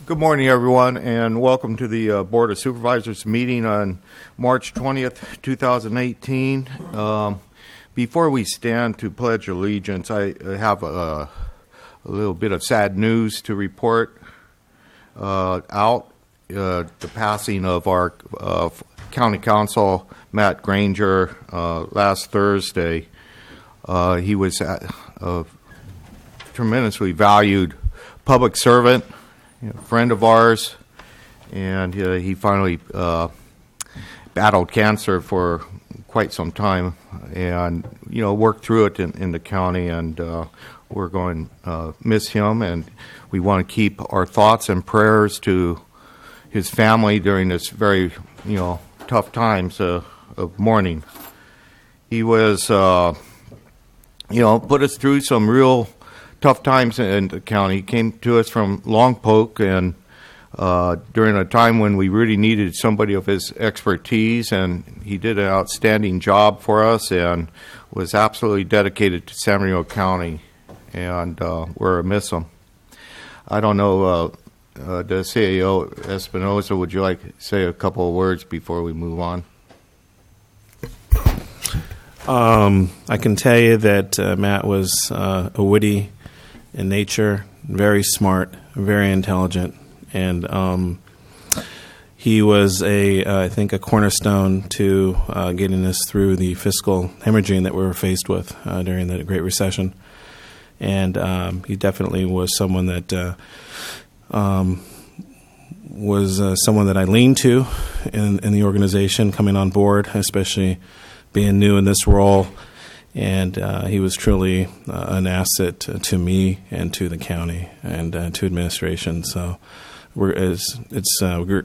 Good morning, everyone, and welcome to the Board of Supervisors meeting on March 20th, 2018. Before we stand to pledge allegiance, I have a little bit of sad news to report out. The passing of our County Council, Matt Granger, last Thursday. He was a tremendously valued public servant, friend of ours, and he finally battled cancer for quite some time, and worked through it in the county. And we're going to miss him, and we want to keep our thoughts and prayers to his family during this very tough times of mourning. He was put us through some real tough times in the county. He came to us from Longpoke, and during a time when we really needed somebody of his expertise, and he did an outstanding job for us and was absolutely dedicated to San Bernardino County, and we're going to miss him. I don't know, the CEO Espinosa, would you like to say a couple of words before we move on? I can tell you that Matt was a witty in nature, very smart, very intelligent, and he was I think a cornerstone to getting us through the fiscal hemorrhaging that we were faced with during the Great Recession. And he definitely was someone that someone that I leaned to in the organization coming on board, especially being new in this role. And he was truly an asset to me and to the county and to administration. So it's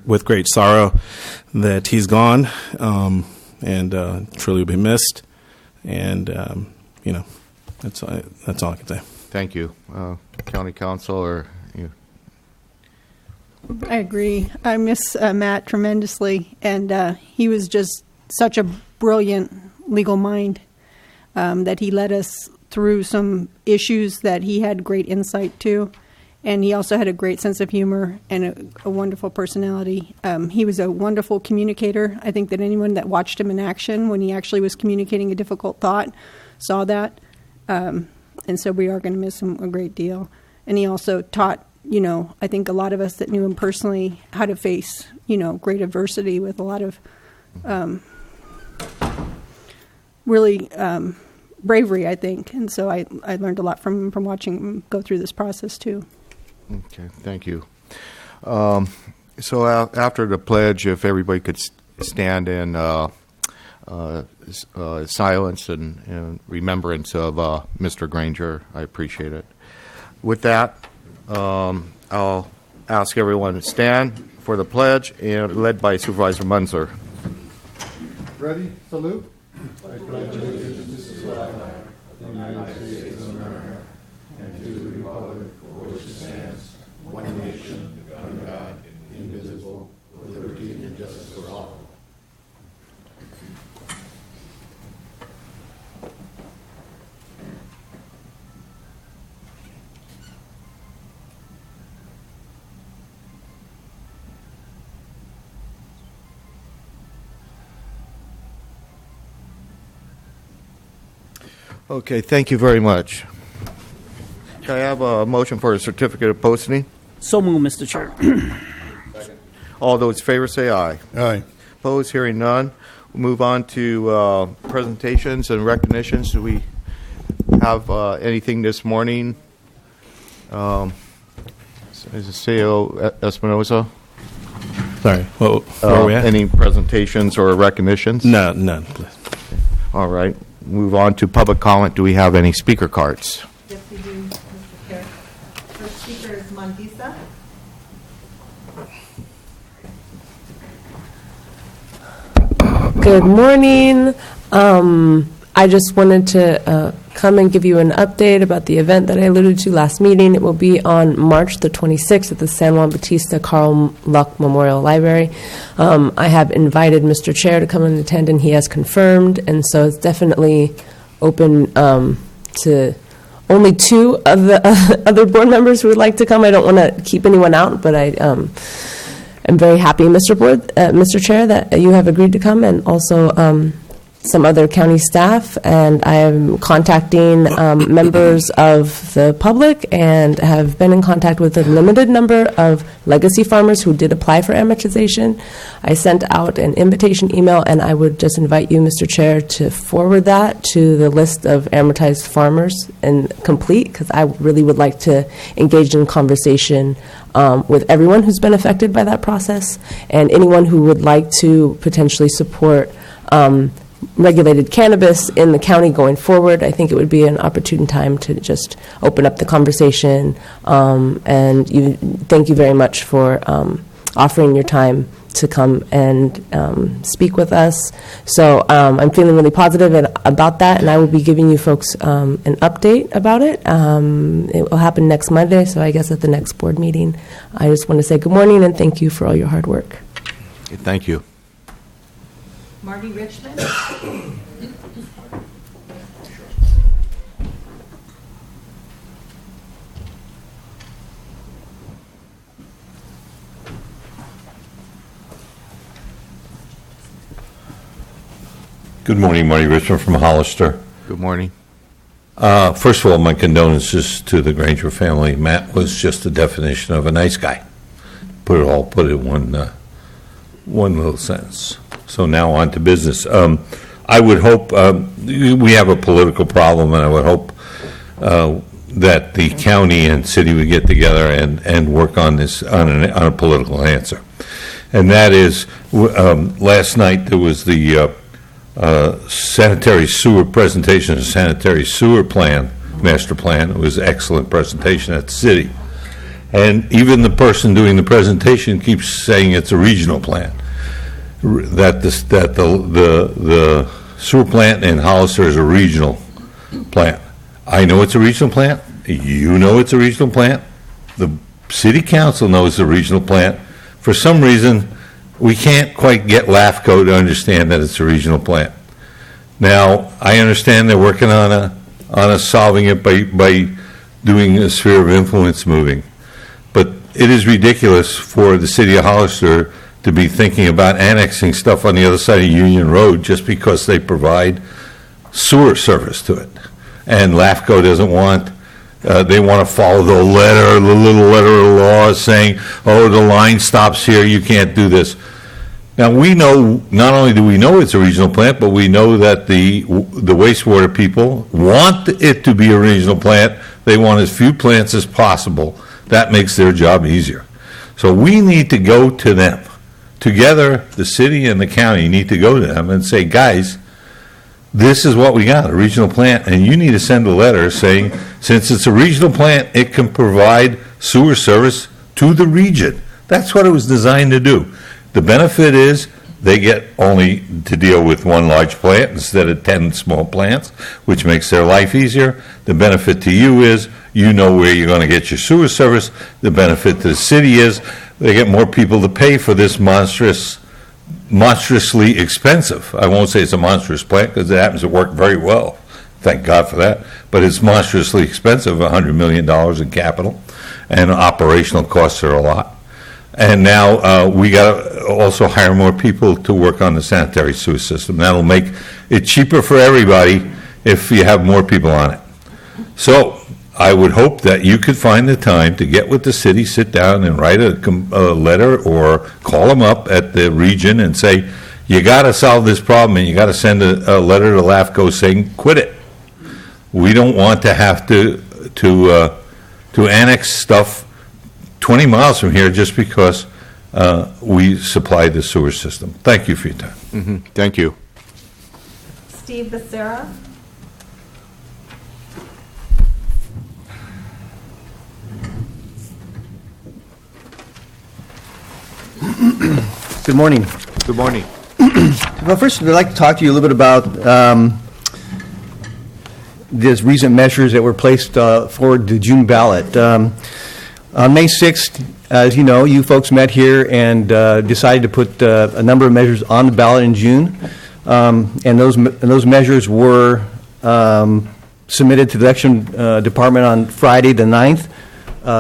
with great sorrow that he's gone, and truly will be missed. And that's all I can say. Thank you, County Council. Or you? I agree. I miss Matt tremendously, and he was just such a brilliant legal mind. That he led us through some issues that he had great insight to, and he also had a great sense of humor and a wonderful personality. He was a wonderful communicator. I think that anyone that watched him in action when he actually was communicating a difficult thought saw that, and so we are going to miss him a great deal. And he also taught, I think a lot of us that knew him personally how to face, great adversity with a lot of really bravery, I think. And so I learned a lot from watching him go through this process, too. Okay, thank you. So after the pledge, if everybody could stand in silence and remembrance of Mr. Granger, I appreciate it. With that, I'll ask everyone to stand for the pledge, and led by Supervisor Munzer. Ready? Salute. I pledge allegiance to the flag of the United States of America and to the republic for which it stands, one nation, under God, indivisible, with liberty and justice for all. Okay, thank you very much. Can I have a motion for a certificate of posting? So moved, Mr. Chair. All those in favor say aye. Aye. Opposed? Hearing none. We'll move on to presentations and recognitions. Do we have anything this morning? Is it CEO Espinosa? Sorry, where are we at? Any presentations or recognitions? No, none, please. All right. Move on to public comment. Do we have any speaker cards? Yes, we do, Mr. Chair. First speaker is Mandisa. Good morning. I just wanted to come and give you an update about the event that I alluded to last meeting. It will be on March the 26th at the San Juan Bautista Carl Luck Memorial Library. I have invited Mr. Chair to come and attend, and he has confirmed, and so it's definitely open to only two of the other board members who would like to come. I don't want to keep anyone out, but I am very happy, Mr. Chair, that you have agreed to come, and also some other county staff. And I am contacting members of the public and have been in contact with a limited number of legacy farmers who did apply for amortization. I sent out an invitation email, and I would just invite you, Mr. Chair, to forward that to the list of amortized farmers and complete, because I really would like to engage in conversation with everyone who's been affected by that process, and anyone who would like to potentially support regulated cannabis in the county going forward. I think it would be an opportune time to just open up the conversation. And thank you very much for offering your time to come and speak with us. So I'm feeling really positive about that, and I will be giving you folks an update about it. It will happen next Monday, so I guess at the next board meeting. I just want to say good morning and thank you for all your hard work. Thank you. Marty Richmond. Good morning, Marty Richmond from Hollister. Good morning. First of all, my condolences to the Granger family. Matt was just the definition of a nice guy. Put it in one little sentence. So now on to business. I would hope, we have a political problem, and I would hope that the county and city would get together and work on this, on a political answer. And that is, last night there was the sanitary sewer presentation, a sanitary sewer plan, master plan. It was an excellent presentation at the city. And even the person doing the presentation keeps saying it's a regional plan. That the sewer plant in Hollister is a regional plant. I know it's a regional plant. You know it's a regional plant. The city council knows it's a regional plant. For some reason, we can't quite get LAFCO to understand that it's a regional plant. Now, I understand they're working on solving it by doing a sphere of influence moving. But it is ridiculous for the city of Hollister to be thinking about annexing stuff on the other side of Union Road just because they provide sewer service to it. And LAFCO doesn't want, they want to follow the little letter of law saying, oh, the line stops here, you can't do this. Now, we know, not only do we know it's a regional plant, but we know that the wastewater people want it to be a regional plant. They want as few plants as possible. That makes their job easier. So we need to go to them. Together, the city and the county need to go to them and say, guys, this is what we got, a regional plant, and you need to send a letter saying, since it's a regional plant, it can provide sewer service to the region. That's what it was designed to do. The benefit is they get only to deal with one large plant instead of 10 small plants, which makes their life easier. The benefit to you is you know where you're going to get your sewer service. The benefit to the city is they get more people to pay for this monstrously expensive. I won't say it's a monstrous plant because it happens to work very well. Thank God for that. But it's monstrously expensive, $100 million in capital, and operational costs are a lot. And now we got to also hire more people to work on the sanitary sewer system. That'll make it cheaper for everybody if you have more people on it. So I would hope that you could find the time to get with the city, sit down and write a letter or call them up at the region and say, you got to solve this problem and you got to send a letter to LAFCO saying, quit it. We don't want to have to annex stuff 20 miles from here just because we supply the sewer system. Thank you for your time. Mm-hmm. Thank you. Steve Becerra. Good morning. Good morning. Well, first, I'd like to talk to you a little bit about these recent measures that were placed for the June ballot. On May 6th, as you know, you folks met here and decided to put a number of measures on the ballot in June. And those measures were submitted to the election department on Friday the 9th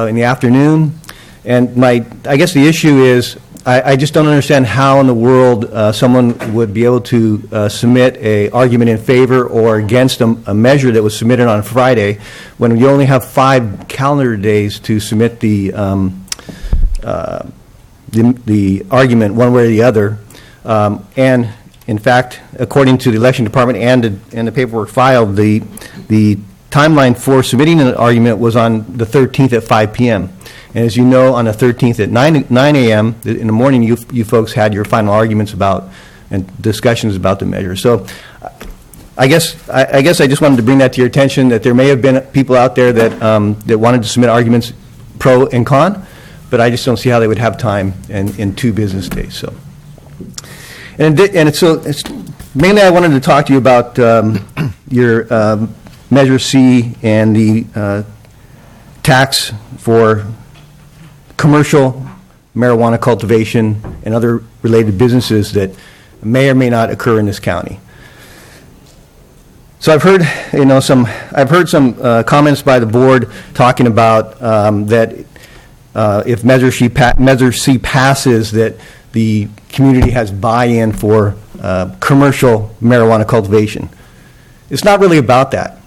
in the afternoon. And I guess the issue is, I just don't understand how in the world someone would be able to submit a argument in favor or against a measure that was submitted on Friday when you only have 5 calendar days to submit the argument one way or the other. And in fact, according to the election department and the paperwork filed, the timeline for submitting an argument was on the 13th at 5 p.m. And as you know, on the 13th at 9 a.m. in the morning, you folks had your final arguments about and discussions about the measure. So I guess I just wanted to bring that to your attention, that there may have been people out there that wanted to submit arguments pro and con, but I just don't see how they would have time in 2 business days. So, it's mainly I wanted to talk to you about your Measure C and the tax for commercial marijuana cultivation and other related businesses that may or may not occur in this county. So I've heard, some comments by the board talking about that if Measure C passes, that the community has buy-in for commercial marijuana cultivation. It's not really about that.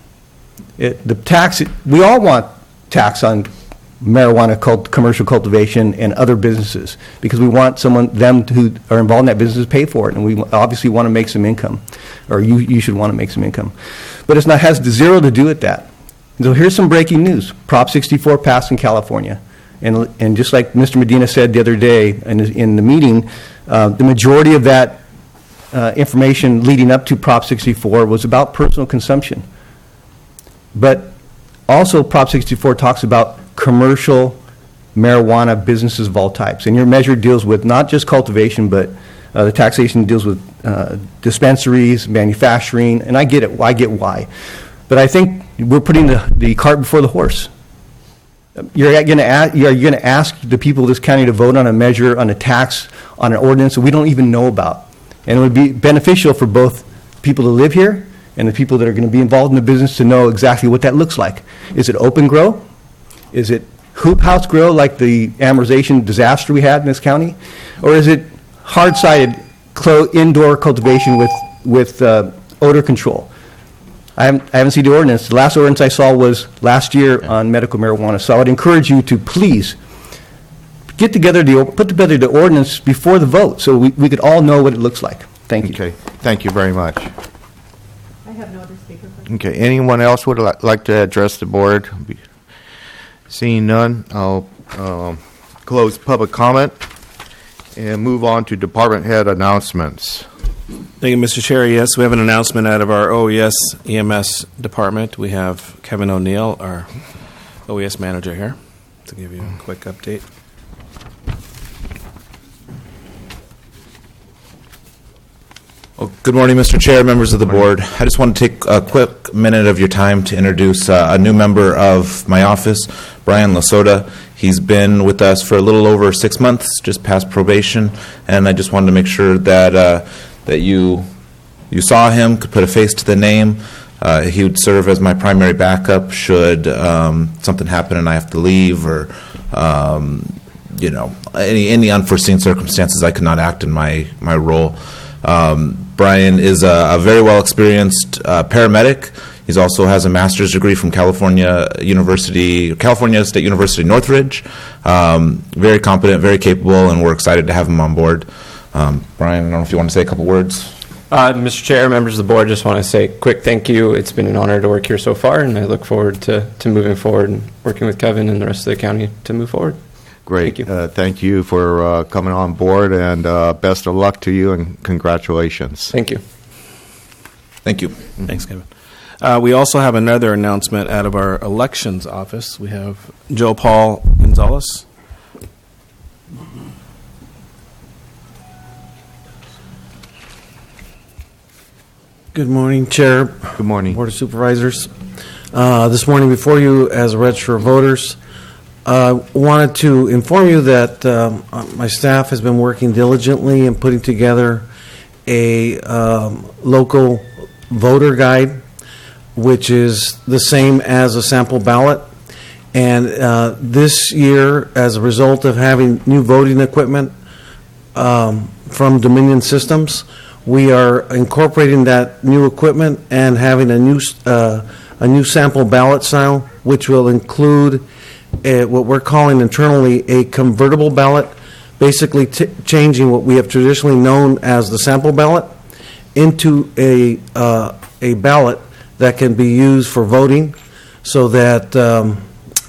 The tax, we all want tax on marijuana commercial cultivation and other businesses because we want them who are involved in that business to pay for it, and we obviously want to make some income, or you should want to make some income. But it has zero to do with that. So here's some breaking news. Prop 64 passed in California, and just like Mr. Medina said the other day in the meeting, the majority of that information leading up to Prop 64 was about personal consumption. But also Prop 64 talks about commercial marijuana businesses of all types. And your measure deals with not just cultivation, but the taxation deals with dispensaries, manufacturing, and I get it. I get why. But I think we're putting the cart before the horse. You're going to ask the people of this county to vote on a measure, on a tax, on an ordinance that we don't even know about. And it would be beneficial for both people who live here and the people that are going to be involved in the business to know exactly what that looks like. Is it open grow? Is it hoop house grow like the amortization disaster we had in this county? Or is it hard-sided indoor cultivation with odor control? I haven't seen the ordinance. The last ordinance I saw was last year on medical marijuana. So I would encourage you to please put together the ordinance before the vote so we could all know what it looks like. Thank you. Okay, thank you very much. I have no other speakers. Okay, anyone else would like to address the board? Seeing none, I'll close public comment and move on to department head announcements. Thank you, Mr. Chair. Yes, we have an announcement out of our OES EMS department. We have Kevin O'Neill, our OES manager, here to give you a quick update. Well, good morning, Mr. Chair, members of the board. I just want to take a quick minute of your time to introduce a new member of my office, Brian Lasota. He's been with us for a little over 6 months, just past probation, and I just wanted to make sure that that you saw him, could put a face to the name. He would serve as my primary backup should something happen and I have to leave, or any unforeseen circumstances I could not act in my role. Brian is a very well-experienced paramedic. He also has a master's degree from California State University, Northridge. Very competent, very capable, and we're excited to have him on board. Brian, I don't know if you want to say a couple words. Mr. Chair, members of the board, just want to say a quick thank you. It's been an honor to work here so far, and I look forward to moving forward and working with Kevin and the rest of the county to move forward. Great. Thank you. Thank you for coming on board, and best of luck to you, and congratulations. Thank you. Thank you. Thanks, Kevin. We also have another announcement out of our elections office. We have Joe Paul Gonzalez. Good morning, Chair. Good morning. Board of Supervisors. This morning before you as a register of voters, I wanted to inform you that my staff has been working diligently in putting together a local voter guide. which is the same as a sample ballot. And this year, as a result of having new voting equipment from Dominion Systems, we are incorporating that new equipment and having a new sample ballot style, which will include what we're calling internally a convertible ballot, basically changing what we have traditionally known as the sample ballot into a ballot that can be used for voting, so that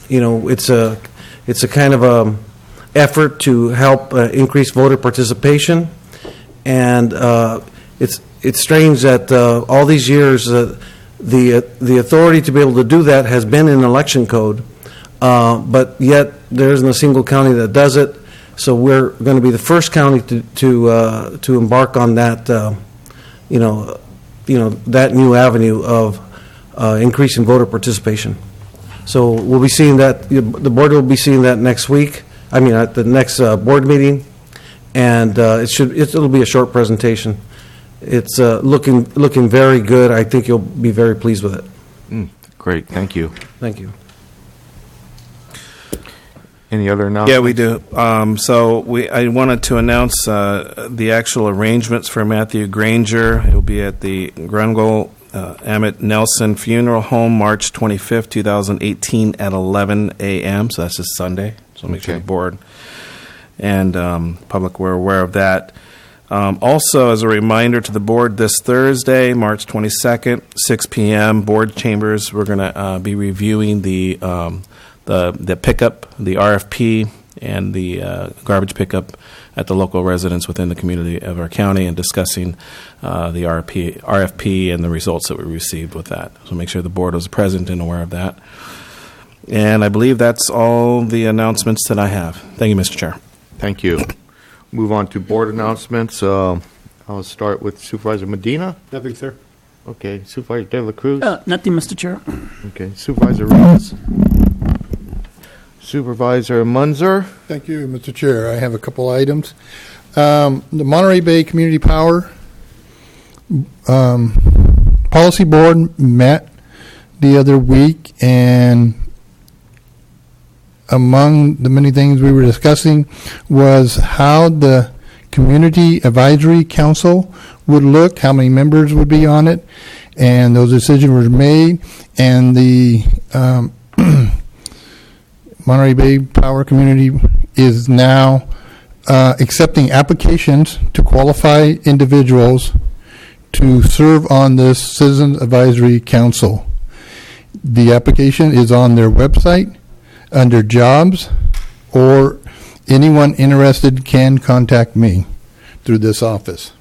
it's a kind of effort to help increase voter participation. And it's strange that all these years the authority to be able to do that has been in election code, but yet there isn't a single county that does it. So we're going to be the first county to embark on that that new avenue of increasing voter participation. So we'll be seeing that. The board will be seeing that next week. I mean, at the next board meeting, and it'll be a short presentation. It's looking very good. I think you'll be very pleased with it. Great, thank you. Thank you. Any other announcements? Yeah, we do. I wanted to announce the actual arrangements for Matthew Granger. It will be at the Grunwald Emmett Nelson Funeral Home, March 25th, 2018, at 11 a.m. So that's this Sunday. So make sure the board and public were aware of that. Also, as a reminder to the board, this Thursday, March 22nd, 6 p.m., board chambers, we're going to be reviewing the pickup, the RFP, and the garbage pickup at the local residents within the community of our county, and discussing the RFP and the results that we received with that. So make sure the board was present and aware of that. And I believe that's all the announcements that I have. Thank you, Mr. Chair. Thank you. Move on to board announcements. I'll start with Supervisor Medina. Nothing, sir. Okay. Supervisor De La Cruz. Nothing, Mr. Chair. Okay. Supervisor Reyes. Supervisor Munzer. Thank you, Mr. Chair. I have a couple items. The Monterey Bay Community Power Policy Board met the other week, and among the many things we were discussing was how the Community Advisory Council would look, how many members would be on it, and those decisions were made, and the Monterey Bay Power Community is now accepting applications to qualify individuals to serve on this Citizen Advisory Council. The application is on their website under jobs, or anyone interested can contact me through this office.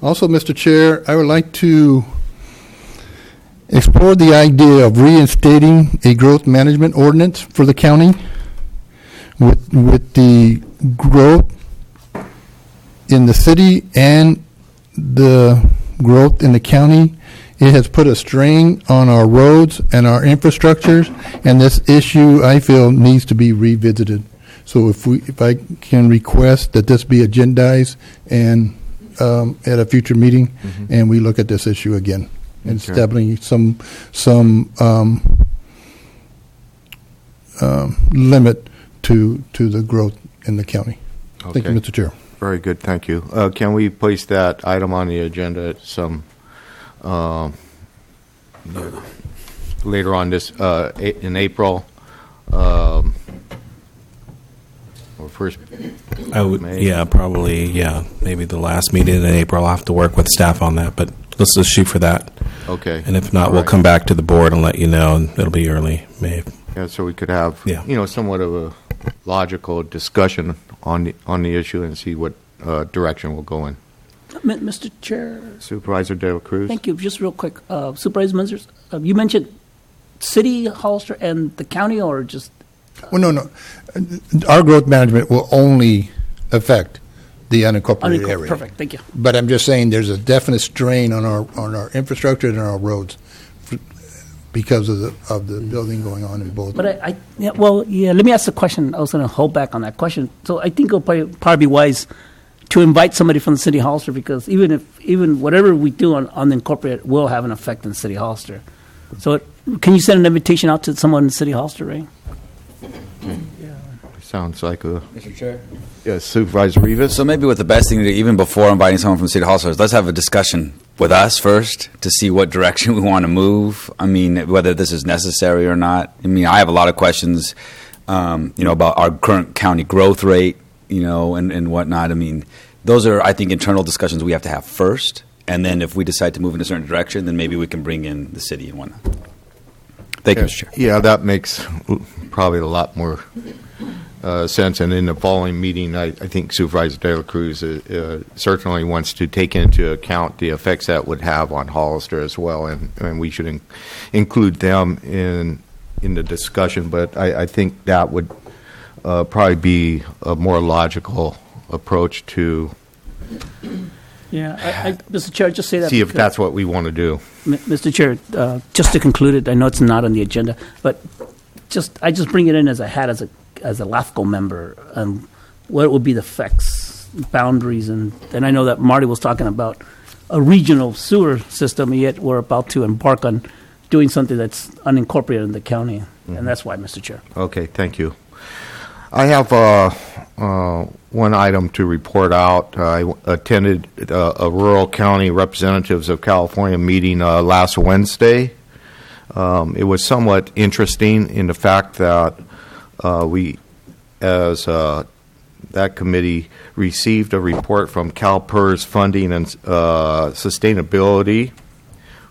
Also, Mr. Chair, I would like to explore the idea of reinstating a growth management ordinance for the county. With the growth in the city and the growth in the county, it has put a strain on our roads and our infrastructures, and this issue, I feel, needs to be revisited. So if I can request that this be agendized and at a future meeting, and we look at this issue again, and establishing some limit to the growth in the county. Okay. Thank you, Mr. Chair. Very good, thank you. Can we place that item on the agenda at some later on this in April, or first? I would, May? probably, maybe the last meeting in April. I'll have to work with staff on that, but let's just shoot for that. Okay. And if not, All we'll right. come back to the board and let you know, and it'll be early May. Yeah, so we could have, Yeah. somewhat of a logical discussion on the issue and see what direction we'll go in. Mr. Chair, Supervisor De La Cruz. thank you. Just real quick, Supervisor Munzer, you mentioned City, Hollister, and the county, or just? Well, no. Our growth management will only affect the unincorporated area. Perfect, thank you. But I'm just saying there's a definite strain on our infrastructure and our roads because of the building going on in both. But let me ask the question. I was going to hold back on that question. So I think it'll probably be wise to invite somebody from the City Hollister, because even whatever we do on the incorporated will have an effect in City Hollister. So can you send an invitation out to someone in City Hall, Ray? Sounds like a Mr. Chair? yeah, Supervisor Rivas. So maybe what the best thing to do, even before inviting someone from City Hall, is let's have a discussion with us first to see what direction we want to move. I mean, whether this is necessary or not. I mean, I have a lot of questions, about our current county growth rate, and whatnot. I mean, those are, I think, internal discussions we have to have first. And then if we decide to move in a certain direction, then maybe we can bring in the city and whatnot. Thank you, Mr. Chair. Yeah, that makes probably a lot more sense. And in the following meeting, I think Supervisor De La Cruz certainly wants to take into account the effects that would have on Hollister as well, and we should include them in the discussion. But I think that would probably be a more logical approach to Yeah, Mr. Chair, just say that. see if because- that's what we want to do. Mr. Chair, just to conclude it, I know it's not on the agenda, but I just bring it in as a LAFCO member, what would be the effects, boundaries, and I know that Marty was talking about a regional sewer system, yet we're about to embark on doing something that's unincorporated in the county, and that's why, Mr. Chair. Okay, thank you. I have one item to report out. I attended a rural county representatives of California meeting last Wednesday. It was somewhat interesting in the fact that we, as that committee, received a report from CalPERS Funding and Sustainability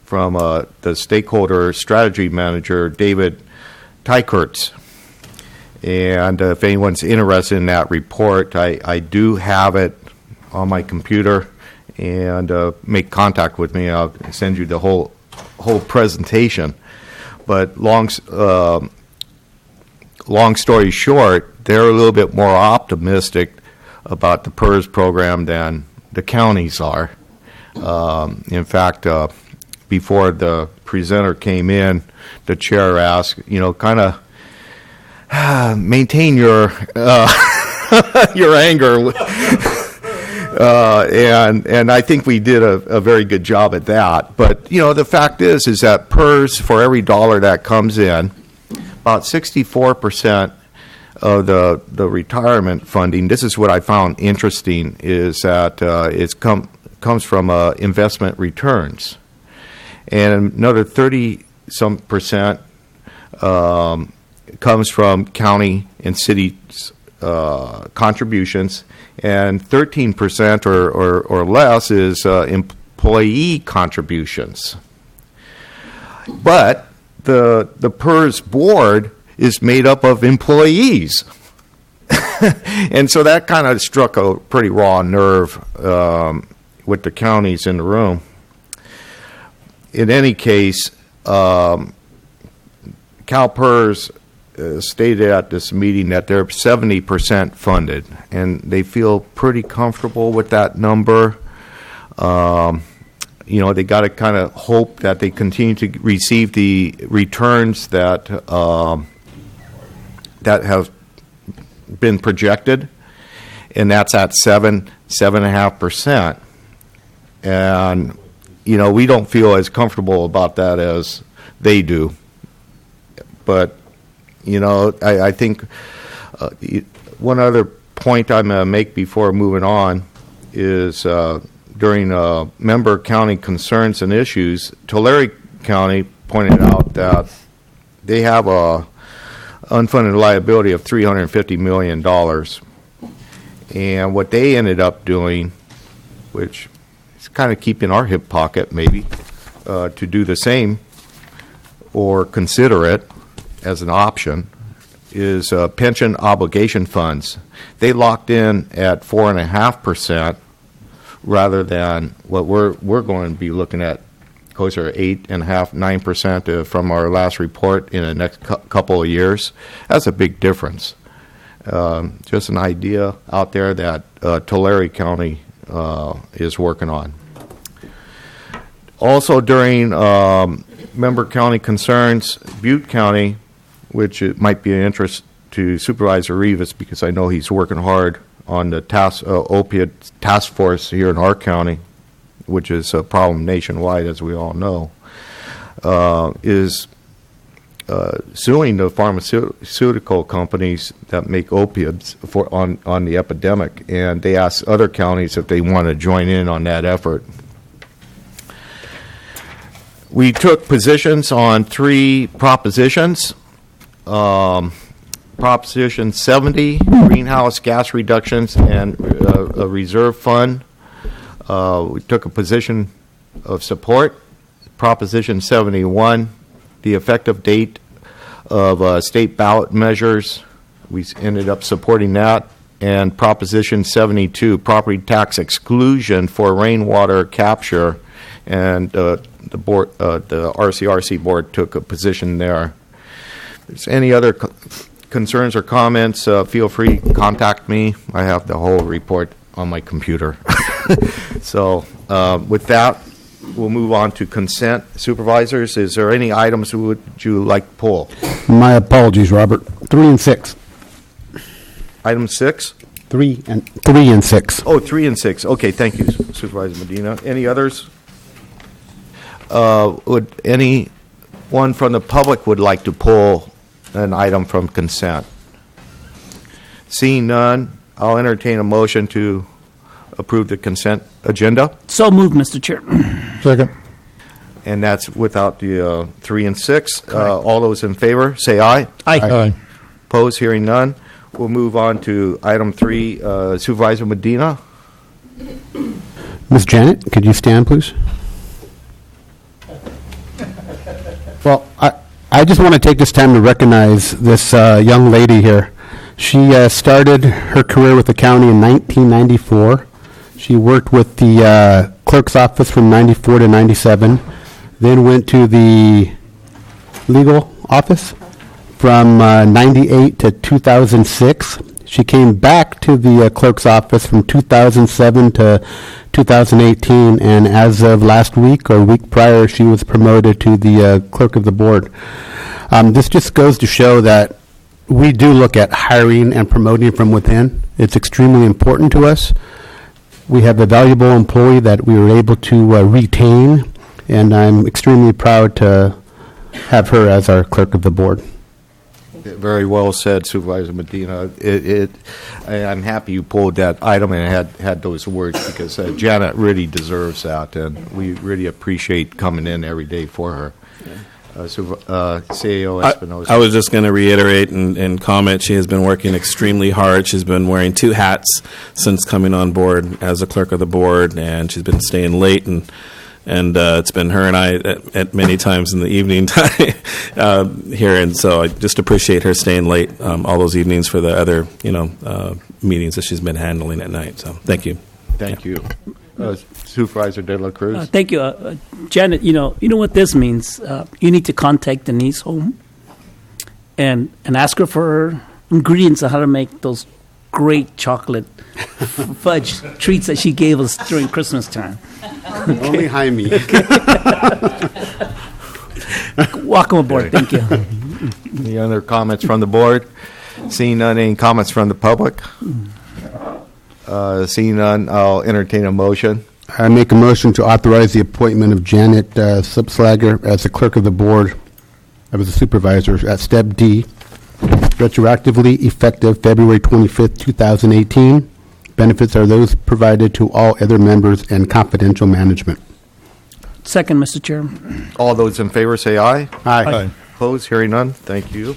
from the stakeholder strategy manager, David Teichertz. And if anyone's interested in that report, I do have it on my computer, and make contact with me. I'll send you the whole presentation. But long story short, they're a little bit more optimistic about the PERS program than the counties are. In fact, before the presenter came in, the chair asked, kind of maintain your your anger, and I think we did a very good job at that. But the fact is that PERS, for every dollar that comes in, about 64% of the retirement funding. This is what I found interesting: is that it comes from investment returns, and another 30-some percent comes from county and city contributions, and 13% or less is employee contributions. But the PERS board is made up of employees. And so that kind of struck a pretty raw nerve with the counties in the room. In any case, CalPERS stated at this meeting that they're 70% funded, and they feel pretty comfortable with that number. They got to kind of hope that they continue to receive the returns that have been projected, and that's at 7.5%. And we don't feel as comfortable about that as they do. But I think one other point I'm going to make before moving on is during member county concerns and issues, Tulare County pointed out that they have a unfunded liability of $350 million. And what they ended up doing, which is kind of keeping our hip pocket maybe, to do the same or consider it as an option, is pension obligation funds. They locked in at 4.5% rather than what we're going to be looking at, closer to 8.5%, 9% from our last report in the next couple of years. That's a big difference. Just an idea out there that Tulare County is working on. Also during member county concerns, Butte County, which it might be of interest to Supervisor Rivas because I know he's working hard on the opiate task force here in our county, which is a problem nationwide, as we all know. is suing the pharmaceutical companies that make opiates on the epidemic, and they asked other counties if they want to join in on that effort. We took positions on 3 propositions. Proposition 70, greenhouse gas reductions and a reserve fund. We took a position of support. Proposition 71, the effective date of state ballot measures. We ended up supporting that. And Proposition 72, property tax exclusion for rainwater capture. And the RCRC board took a position there. If there's any other concerns or comments, feel free to contact me. I have the whole report on my computer. So with that, we'll move on to consent. Supervisors, is there any items would you like to pull? My apologies, Robert. 3 and 6. Item 6? 3 and 6. Oh, 3 and 6. Okay, thank you, Supervisor Medina. Any others? Would anyone from the public would like to pull an item from consent? Seeing none, I'll entertain a motion to approve the consent agenda. So moved, Mr. Chair. Second. And that's without the 3 and 6. All those in favor, say aye. Aye. Opposed, hearing none. We'll move on to item 3. Supervisor Medina. Ms. Janet, could you stand, please? Well, I just want to take this time to recognize this young lady here. She started her career with the county in 1994. She worked with the clerk's office from 94 to 97, then went to the legal office from 98 to 2006. She came back to the clerk's office from 2007 to 2018, and as of last week or week prior, she was promoted to the clerk of the board. This just goes to show that we do look at hiring and promoting from within. It's extremely important to us. We have a valuable employee that we were able to retain, and I'm extremely proud to have her as our clerk of the board. Very well said, Supervisor Medina. I'm happy you pulled that item and had those words, because Janet really deserves that, and we really appreciate coming in every day for her. CEO Espinosa. I was just going to reiterate and comment. She has been working extremely hard. She's been wearing 2 hats since coming on board as a clerk of the board, and she's been staying late, and it's been her and I at many times in the evening time here, and so I just appreciate her staying late all those evenings for the other meetings that she's been handling at night. So thank you. Thank you. Supervisor De La Cruz. Thank you. Janet, you know what this means. You need to contact Denise home and ask her for ingredients on how to make those great chocolate fudge treats that she gave us during Christmas time. Okay. Only Jaime. Welcome aboard. Thank you. Any other comments from the board? Seeing none, any comments from the public? Seeing none, I'll entertain a motion. I make a motion to authorize the appointment of Janet Subslager as the clerk of the board of the supervisors at step D, retroactively effective February 25th, 2018. Benefits are those provided to all other members and confidential management. Second, Mr. Chair. All those in favor say aye. Aye. Opposed, hearing none. Thank you.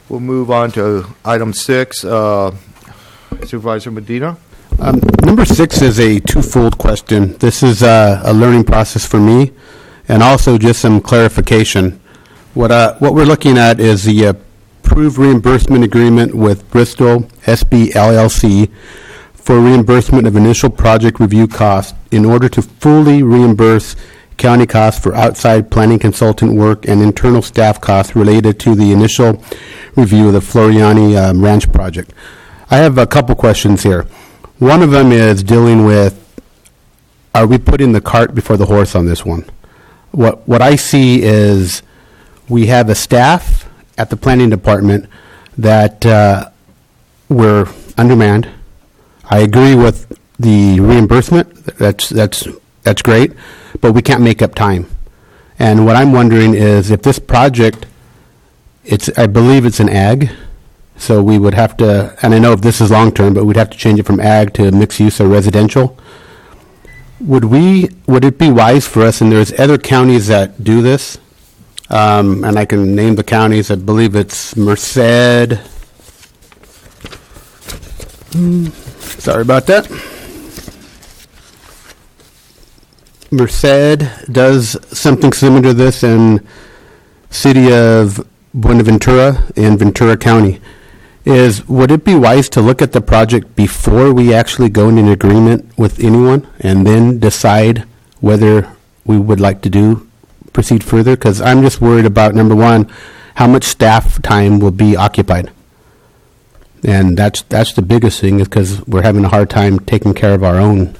We'll move on to item 6. Supervisor Medina. Number 6 is a twofold question. This is a learning process for me, and also just some clarification. What we're looking at is the approved reimbursement agreement with Bristol SB LLC for reimbursement of initial project review costs in order to fully reimburse county costs for outside planning consultant work and internal staff costs related to the initial review of the Floriani Ranch project. I have a couple questions here. One of them is dealing with, are we putting the cart before the horse on this one? What I see is we have a staff at the planning department that we're undermanned. I agree with the reimbursement. That's great, but we can't make up time. And what I'm wondering is if this project, I believe it's an ag, so we would have to, and I know if this is long-term, but we'd have to change it from ag to mixed use or residential. Would it be wise for us, and there's other counties that do this, and I can name the counties, I believe it's Merced. Sorry about that. Merced does something similar to this in city of Buenaventura in Ventura County. Would it be wise to look at the project before we actually go in an agreement with anyone and then decide whether we would like to proceed further? Because I'm just worried about, number one, how much staff time will be occupied. And that's the biggest thing, is because we're having a hard time taking care of our own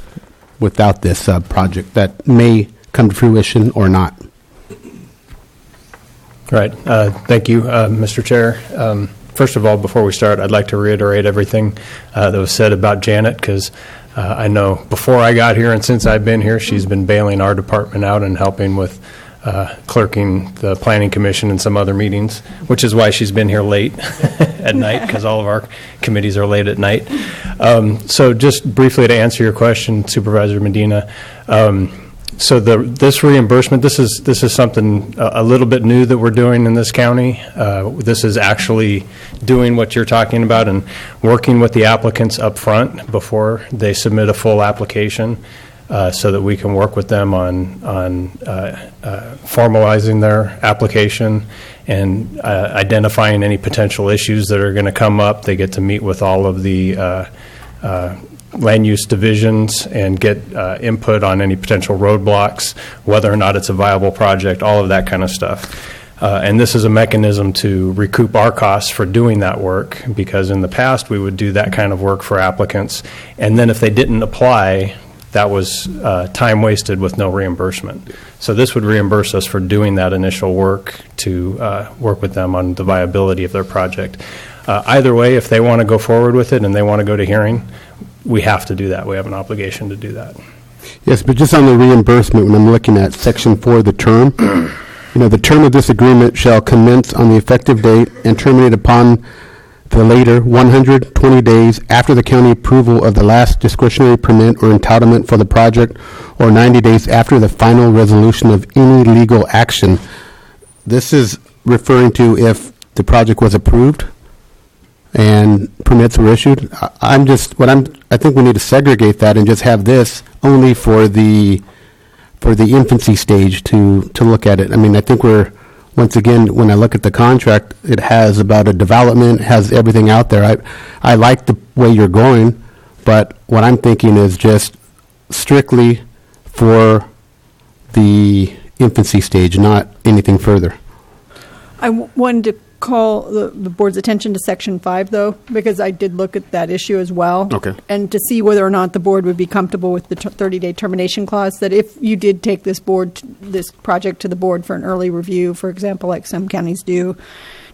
without this project that may come to fruition or not. Right. Thank you, Mr. Chair. First of all, before we start, I'd like to reiterate everything that was said about Janet, because I know before I got here and since I've been here, she's been bailing our department out and helping with clerking the Planning Commission and some other meetings, which is why she's been here late at night, because all of our committees are late at night. So just briefly to answer your question, Supervisor Medina, so this reimbursement, this is something a little bit new that we're doing in this county. This is actually doing what you're talking about and working with the applicants up front before they submit a full application, so that we can work with them on formalizing their application and identifying any potential issues that are going to come up. They get to meet with all of the land use divisions and get input on any potential roadblocks, whether or not it's a viable project, all of that kind of stuff. And this is a mechanism to recoup our costs for doing that work, because in the past we would do that kind of work for applicants, and then if they didn't apply, that was time wasted with no reimbursement. So this would reimburse us for doing that initial work to work with them on the viability of their project. Either way, if they want to go forward with it and they want to go to hearing, we have to do that. We have an obligation to do that. Yes, but just on the reimbursement, when I'm looking at Section 4, the term, the term of this agreement shall commence on the effective date and terminate upon the later 120 days after the county approval of the last discretionary permit or entitlement for the project, or 90 days after the final resolution of any legal action. This is referring to if the project was approved and permits were issued. I think we need to segregate that and just have this only for the infancy stage to look at it. I mean, I think once again, when I look at the contract, it has about a development, has everything out there. I like the way you're going, but what I'm thinking is just strictly for the infancy stage, not anything further. I wanted to call the board's attention to Section 5, though, because I did look at that issue as well. Okay. And to see whether or not the board would be comfortable with the 30-day termination clause, that if you did take this project to the board for an early review, for example, like some counties do,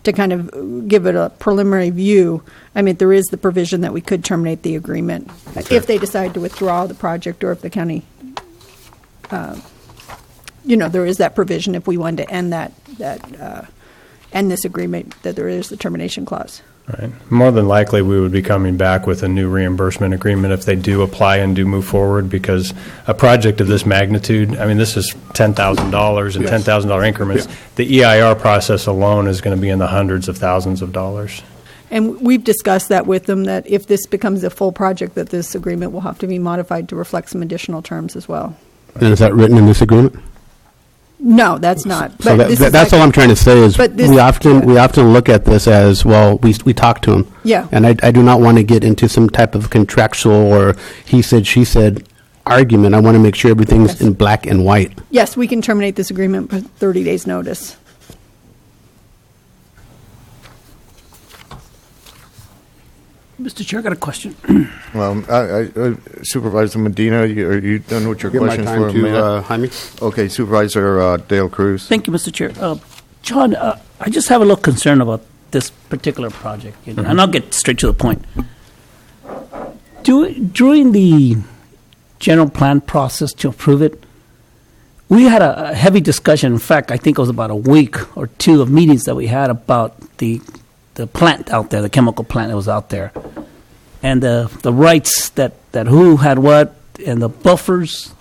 to kind of give it a preliminary view, I mean, there is the provision that we could terminate the agreement if they decide to withdraw the project, or if the county, there is that provision if we wanted to end end this agreement, that there is the termination clause. Right. More than likely, we would be coming back with a new reimbursement agreement if they do apply and do move forward, because a project of this magnitude, I mean, this is $10,000 and $10,000 increments. Yeah. The EIR process alone is going to be in the hundreds of thousands of dollars. And we've discussed that with them, that if this becomes a full project, that this agreement will have to be modified to reflect some additional terms as well. And is that written in this agreement? No, that's not. So that's all I'm trying to say is we often look at this as, well, we talk to them. Yeah. And I do not want to get into some type of contractual or he said, she said argument. I want to make sure everything's in black and white. Yes, we can terminate this agreement with 30 days' notice. Mr. Chair, I got a question. Well, Supervisor Medina, are you done with your Give my questions time for to, me? Jaime. Okay, Supervisor Dale Cruz. Thank you, Mr. Chair. John, I just have a little concern about this particular project, and I'll get straight to the point. During the general plan process to approve it, we had a heavy discussion. In fact, I think it was about a week or two of meetings that we had about the plant out there, the chemical plant that was out there, and the rights that who had what, and the buffers.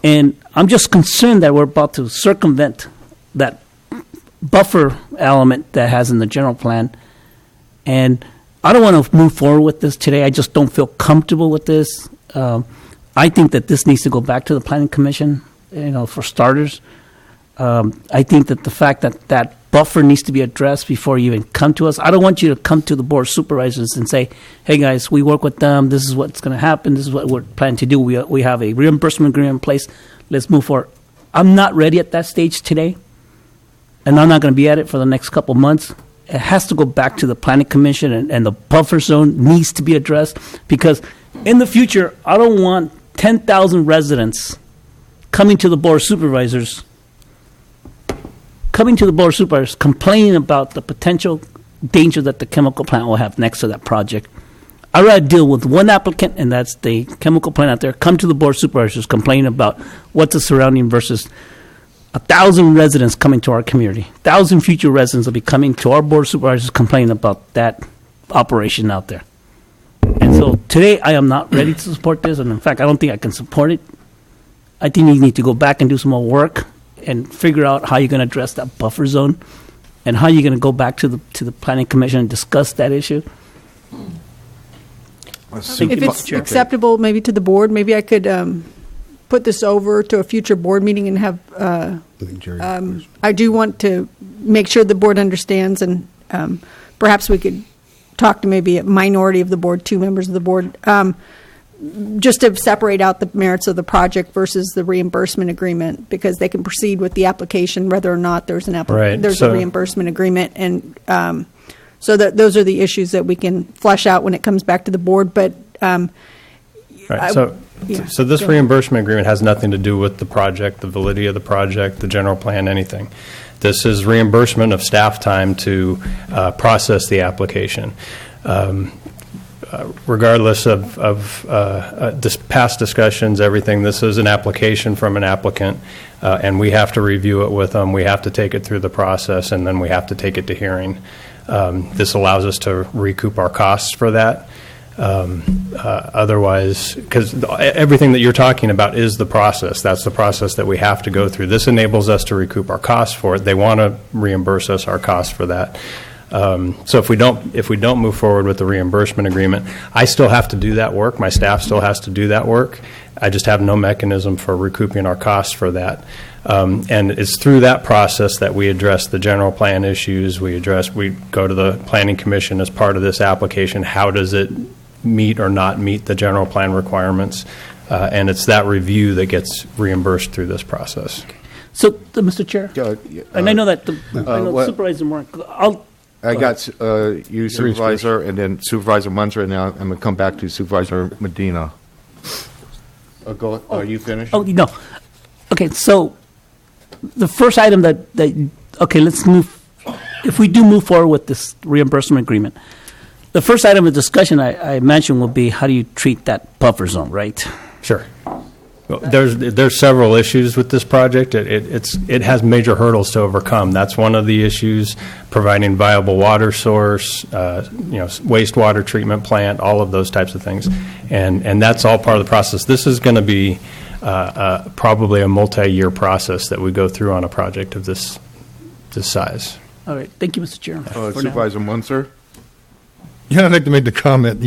And I'm just concerned that we're about to circumvent that buffer element that has in the general plan. And I don't want to move forward with this today. I just don't feel comfortable with this. I think that this needs to go back to the Planning Commission, for starters. I think that the fact that buffer needs to be addressed before you even come to us. I don't want you to come to the Board of Supervisors and say, hey, guys, we work with them. This is what's going to happen. This is what we're planning to do. We have a reimbursement agreement in place. Let's move forward. I'm not ready at that stage today, and I'm not going to be at it for the next couple months. It has to go back to the Planning Commission, and the buffer zone needs to be addressed, because in the future, I don't want 10,000 residents coming to the Board of Supervisors complaining about the potential danger that the chemical plant will have next to that project. I'd rather deal with one applicant, and that's the chemical plant out there, come to the Board of Supervisors complaining about what's the surrounding versus 1,000 residents coming to our community. 1,000 future residents will be coming to our Board of Supervisors complaining about that operation out there. And so today I am not ready to support this, and in fact I don't think I can support it. I think you need to go back and do some more work and figure out how you're going to address that buffer zone, and how you're going to go back to the Planning Commission and discuss that issue. If it's acceptable, maybe to the board, maybe I could put this over to a future board meeting and have. I do want to make sure the board understands, and perhaps we could talk to maybe a minority of the board, 2 members of the board, just to separate out the merits of the project versus the reimbursement agreement, because they can proceed with the application whether or not there's a reimbursement agreement, and so that those are the issues that we can flesh out when it comes back to the board. But so this reimbursement agreement has nothing to do with the project, the validity of the project, the general plan, anything. This is reimbursement of staff time to process the application. Regardless of past discussions, everything, this is an application from an applicant, and we have to review it with them. We have to take it through the process, and then we have to take it to hearing. This allows us to recoup our costs for that. Otherwise, because everything that you're talking about is the process. That's the process that we have to go through. This enables us to recoup our costs for it. They want to reimburse us our costs for that. So if we don't move forward with the reimbursement agreement, I still have to do that work. My staff still has to do that work. I just have no mechanism for recouping our costs for that. And it's through that process that we address the general plan issues. We go to the Planning Commission as part of this application. How does it meet or not meet the general plan requirements? And it's that review that gets reimbursed through this process. So, Mr. Chair, and I know that Supervisor Mark, I got you, Supervisor, and then Supervisor Munzer, and now I'm going to come back to Supervisor Medina. Are you finished? Oh, no. Okay, so the first item let's move, if we do move forward with this reimbursement agreement, the first item of discussion I mentioned will be how do you treat that buffer zone, right? Sure. Well, there's several issues with this project. It has major hurdles to overcome. That's one of the issues: providing viable water source, wastewater treatment plant, all of those types of things, and that's all part of the process. This is going to be probably a multi-year process that we go through on a project of this size. All right, thank you, Mr. Chair. Supervisor Munzer. Yeah, I'd like to make the comment,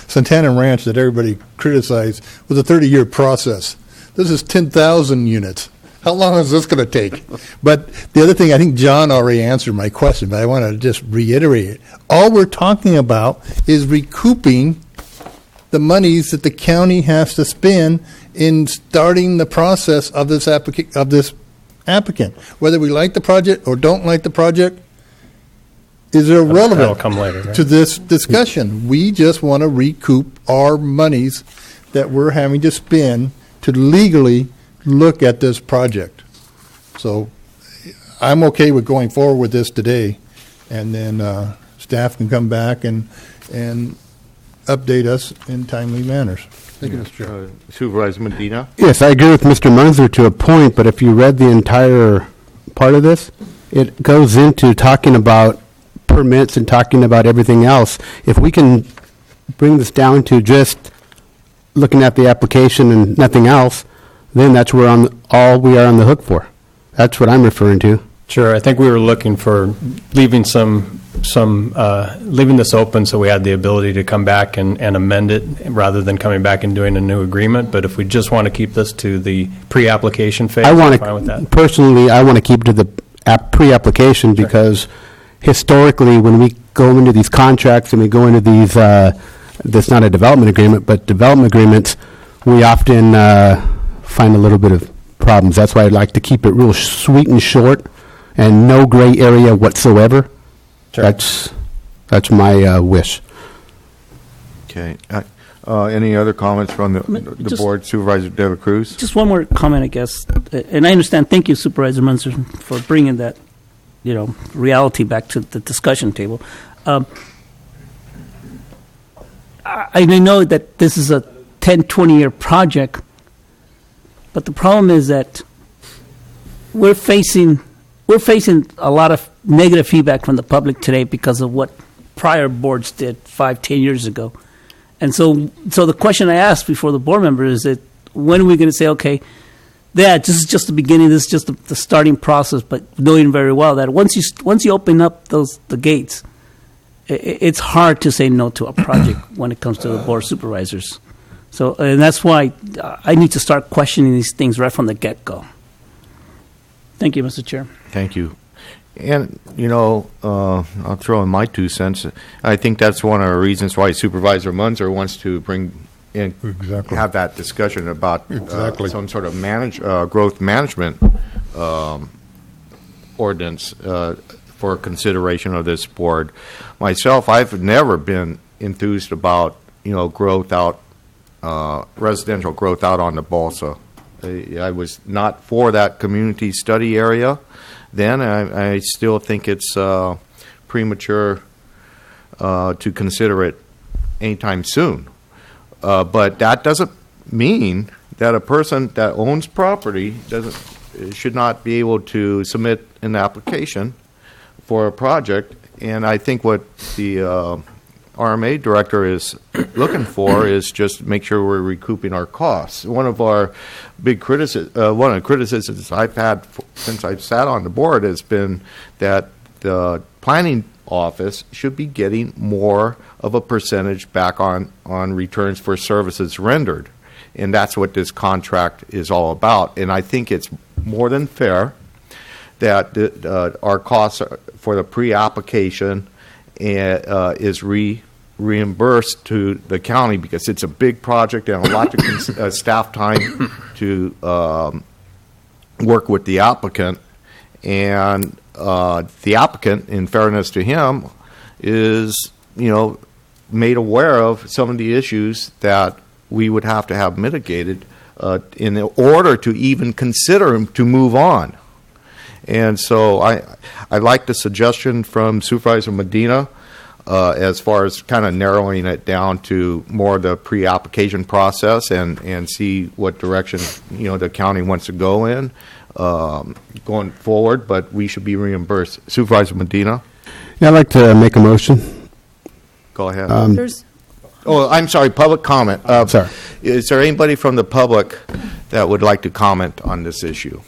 Santana Ranch that everybody criticized was a 30-year process. This is 10,000 units. How long is this going to take? But the other thing, I think John already answered my question, but I want to just reiterate it. All we're talking about is recouping the monies that the county has to spend in starting the process of this applicant. Whether we like the project or don't like the project is irrelevant That'll come later, right? to this discussion. We just want to recoup our monies that we're having to spend to legally look at this project. So I'm okay with going forward with this today, and then staff can come back and update us in timely manners. Thank you, Mr. Chair. Supervisor Medina? Yes, I agree with Mr. Munzer to a point, but if you read the entire part of this, it goes into talking about permits and talking about everything else. If we can bring this down to just looking at the application and nothing else, then that's where all we are on the hook for. That's what I'm referring to. Sure, I think we were looking for leaving leaving this open so we had the ability to come back and amend it rather than coming back and doing a new agreement. But if we just want to keep this to the pre-application phase, I'm fine with that. Personally, I want to keep it to the pre-application because historically, when we go into these contracts and we go into these, that's not a development agreement, but development agreements, we often find a little bit of problems. That's why I'd like to keep it real sweet and short and no gray area whatsoever. Sure. That's my wish. Okay. Any other comments from the board? Supervisor De La Cruz? Just one more comment, I guess. And I understand. Thank you, Supervisor Munzer, for bringing that, reality back to the discussion table. I know that this is a 10, 20-year project, but the problem is that we're facing a lot of negative feedback from the public today because of what prior boards did 5, 10 years ago. And so the question I asked before the board member is that when are we going to say, okay, this is just the beginning, this is just the starting process, but knowing very well that once you open up the gates, it's hard to say no to a project when it comes to the board of supervisors. So, and that's why I need to start questioning these things right from the get-go. Thank you, Mr. Chair. Thank you. And, I'll throw in my 2 cents. I think that's one of the reasons why Supervisor Munzer wants to bring in, have that discussion about some sort of growth management ordinance for consideration of this board. Myself, I've never been enthused about, growth out, residential growth out on the Balsa. I was not for that community study area then. I still think it's premature to consider it anytime soon. But that doesn't mean that a person that owns property should not be able to submit an application for a project. And I think what the RMA director is looking for is just make sure we're recouping our costs. One of our big one of the criticisms I've had since I've sat on the board has been that the planning office should be getting more of a percentage back on returns for services rendered. And that's what this contract is all about. And I think it's more than fair that our costs for the pre-application is reimbursed to the county because it's a big project and a lot of staff time to work with the applicant. And the applicant, in fairness to him, is made aware of some of the issues that we would have to have mitigated in order to even consider him to move on. And so I like the suggestion from Supervisor Medina as far as kind of narrowing it down to more the pre-application process and see what direction the county wants to go in going forward, but we should be reimbursed. Supervisor Medina? Yeah, I'd like to make a motion. Go ahead. I'm sorry, public comment. Sorry. Is there anybody from the public that would like to comment on this issue?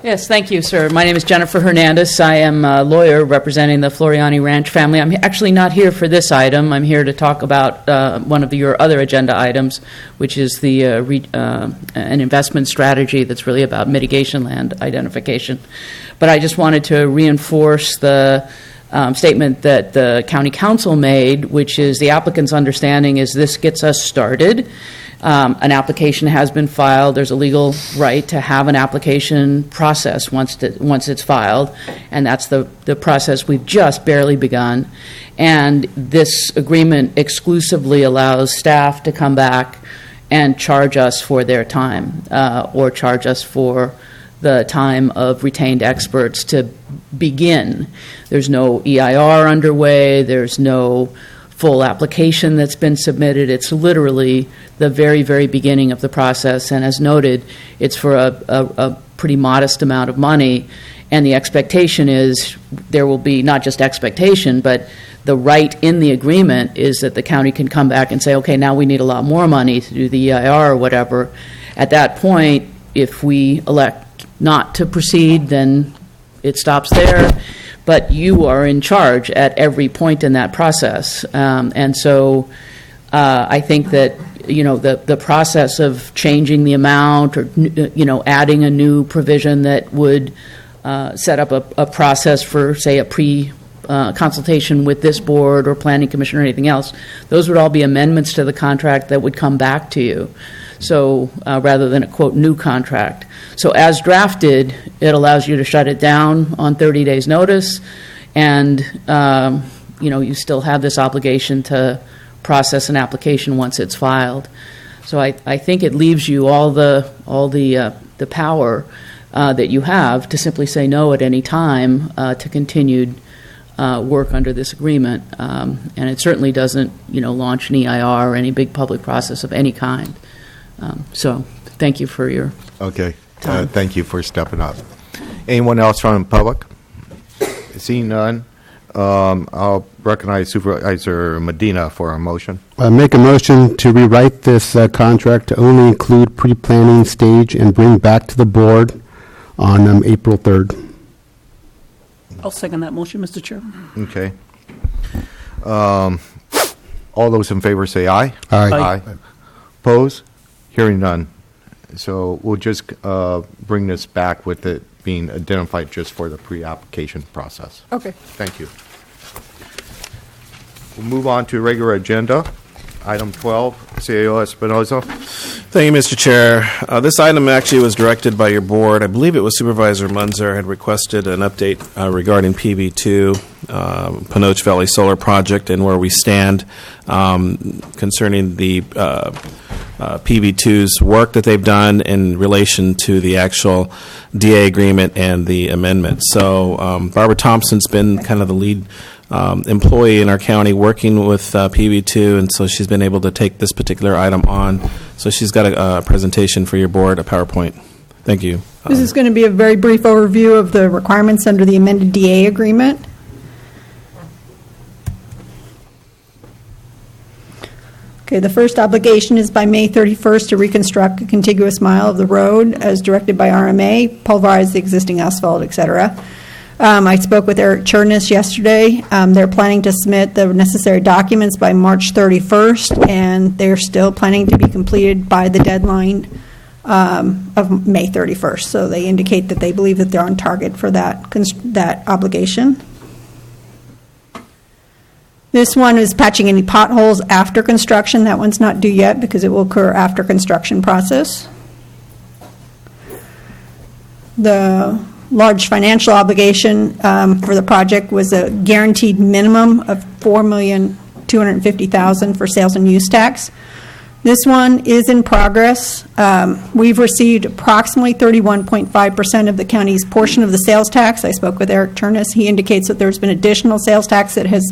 Yes, thank you, sir. My name is Jennifer Hernandez. I am a lawyer representing the Floriani Ranch family. I'm actually not here for this item. I'm here to talk about one of your other agenda items, which is the an investment strategy that's really about mitigation land identification. But I just wanted to reinforce the statement that the county council made, which is the applicant's understanding is this gets us started. An application has been filed. There's a legal right to have an application process once it's filed, and that's the process we've just barely begun. And this agreement exclusively allows staff to come back and charge us for their time or charge us for the time of retained experts to begin. There's no EIR underway. There's no full application that's been submitted. It's literally the very, very beginning of the process. And as noted, it's for a pretty modest amount of money. And the expectation is there will be not just expectation, but the right in the agreement is that the county can come back and say, okay, now we need a lot more money to do the EIR or whatever. At that point, if we elect not to proceed, then it stops there. But you are in charge at every point in that process. And so I think that, the process of changing the amount or, adding a new provision that would set up a process for, say, a consultation with this board or planning commission or anything else, those would all be amendments to the contract that would come back to you. So rather than a, quote, new contract. So as drafted, it allows you to shut it down on 30 days' notice, and you still have this obligation to process an application once it's filed. So I think it leaves you all the power that you have to simply say no at any time to continued work under this agreement, and it certainly doesn't launch an EIR or any big public process of any kind. So thank you for your time. Thank you for stepping up. Anyone else from the public? Seeing none, I'll recognize Supervisor Medina for a motion. Make a motion to rewrite this contract to only include pre-planning stage and bring back to the board on April 3rd. I'll second that motion, Mr. Chair. Okay. All those in favor say aye. Aye. Oppose? Hearing none. So we'll just bring this back with it being identified just for the pre-application process. Okay. Thank you. We'll move on to regular agenda. Item 12, CAO Espinoza. Thank you, Mr. Chair. This item actually was directed by your board. I believe it was Supervisor Munzer had requested an update regarding PB2, Panoche Valley Solar Project, and where we stand concerning the PB2's work that they've done in relation to the actual DA agreement and the amendment. So Barbara Thompson's been kind of the lead employee in our county working with PB2, and so she's been able to take this particular item on. So she's got a presentation for your board, a PowerPoint. Thank you. This is going to be a very brief overview of the requirements under the amended DA agreement. Okay, the first obligation is by May 31st to reconstruct a contiguous mile of the road as directed by RMA, pulverize the existing asphalt, et cetera. I spoke with Eric Chernus yesterday. They're planning to submit the necessary documents by March 31st, and they're still planning to be completed by the deadline of May 31st. So they indicate that they believe that they're on target for that obligation. This one is patching any potholes after construction. That one's not due yet because it will occur after construction process. The large financial obligation for the project was a guaranteed minimum of $4,250,000 for sales and use tax. This one is in progress. We've received approximately 31.5% of the county's portion of the sales tax. I spoke with Eric Chernus. He indicates that there's been additional sales tax that has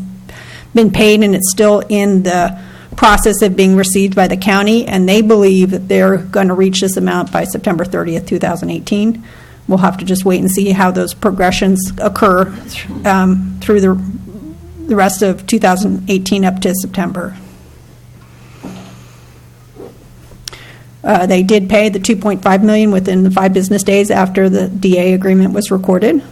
been paid, and it's still in the process of being received by the county, and they believe that they're going to reach this amount by September 30th, 2018. We'll have to just wait and see how those progressions occur through the rest of 2018 up to September. They did pay the $2.5 million within the 5 business days after the DA agreement was recorded.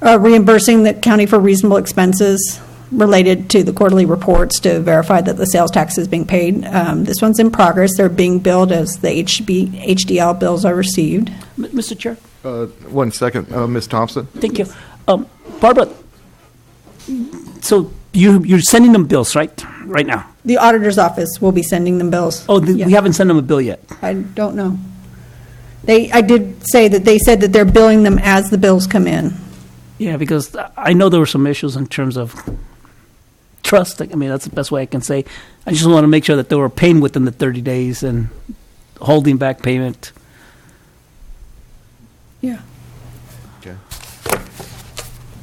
Reimbursing the county for reasonable expenses related to the quarterly reports to verify that the sales tax is being paid. This one's in progress. They're being billed as the HDL bills are received. Mr. Chair? 1 second. Ms. Thompson? Thank you. Barbara, so you're sending them bills, right now? The auditor's office will be sending them bills. Oh, we haven't sent them a bill yet? I don't know. I did say that they said that they're billing them as the bills come in. Yeah, because I know there were some issues in terms of trust. I mean, that's the best way I can say. I just want to make sure that they were paying within the 30 days and holding back payment.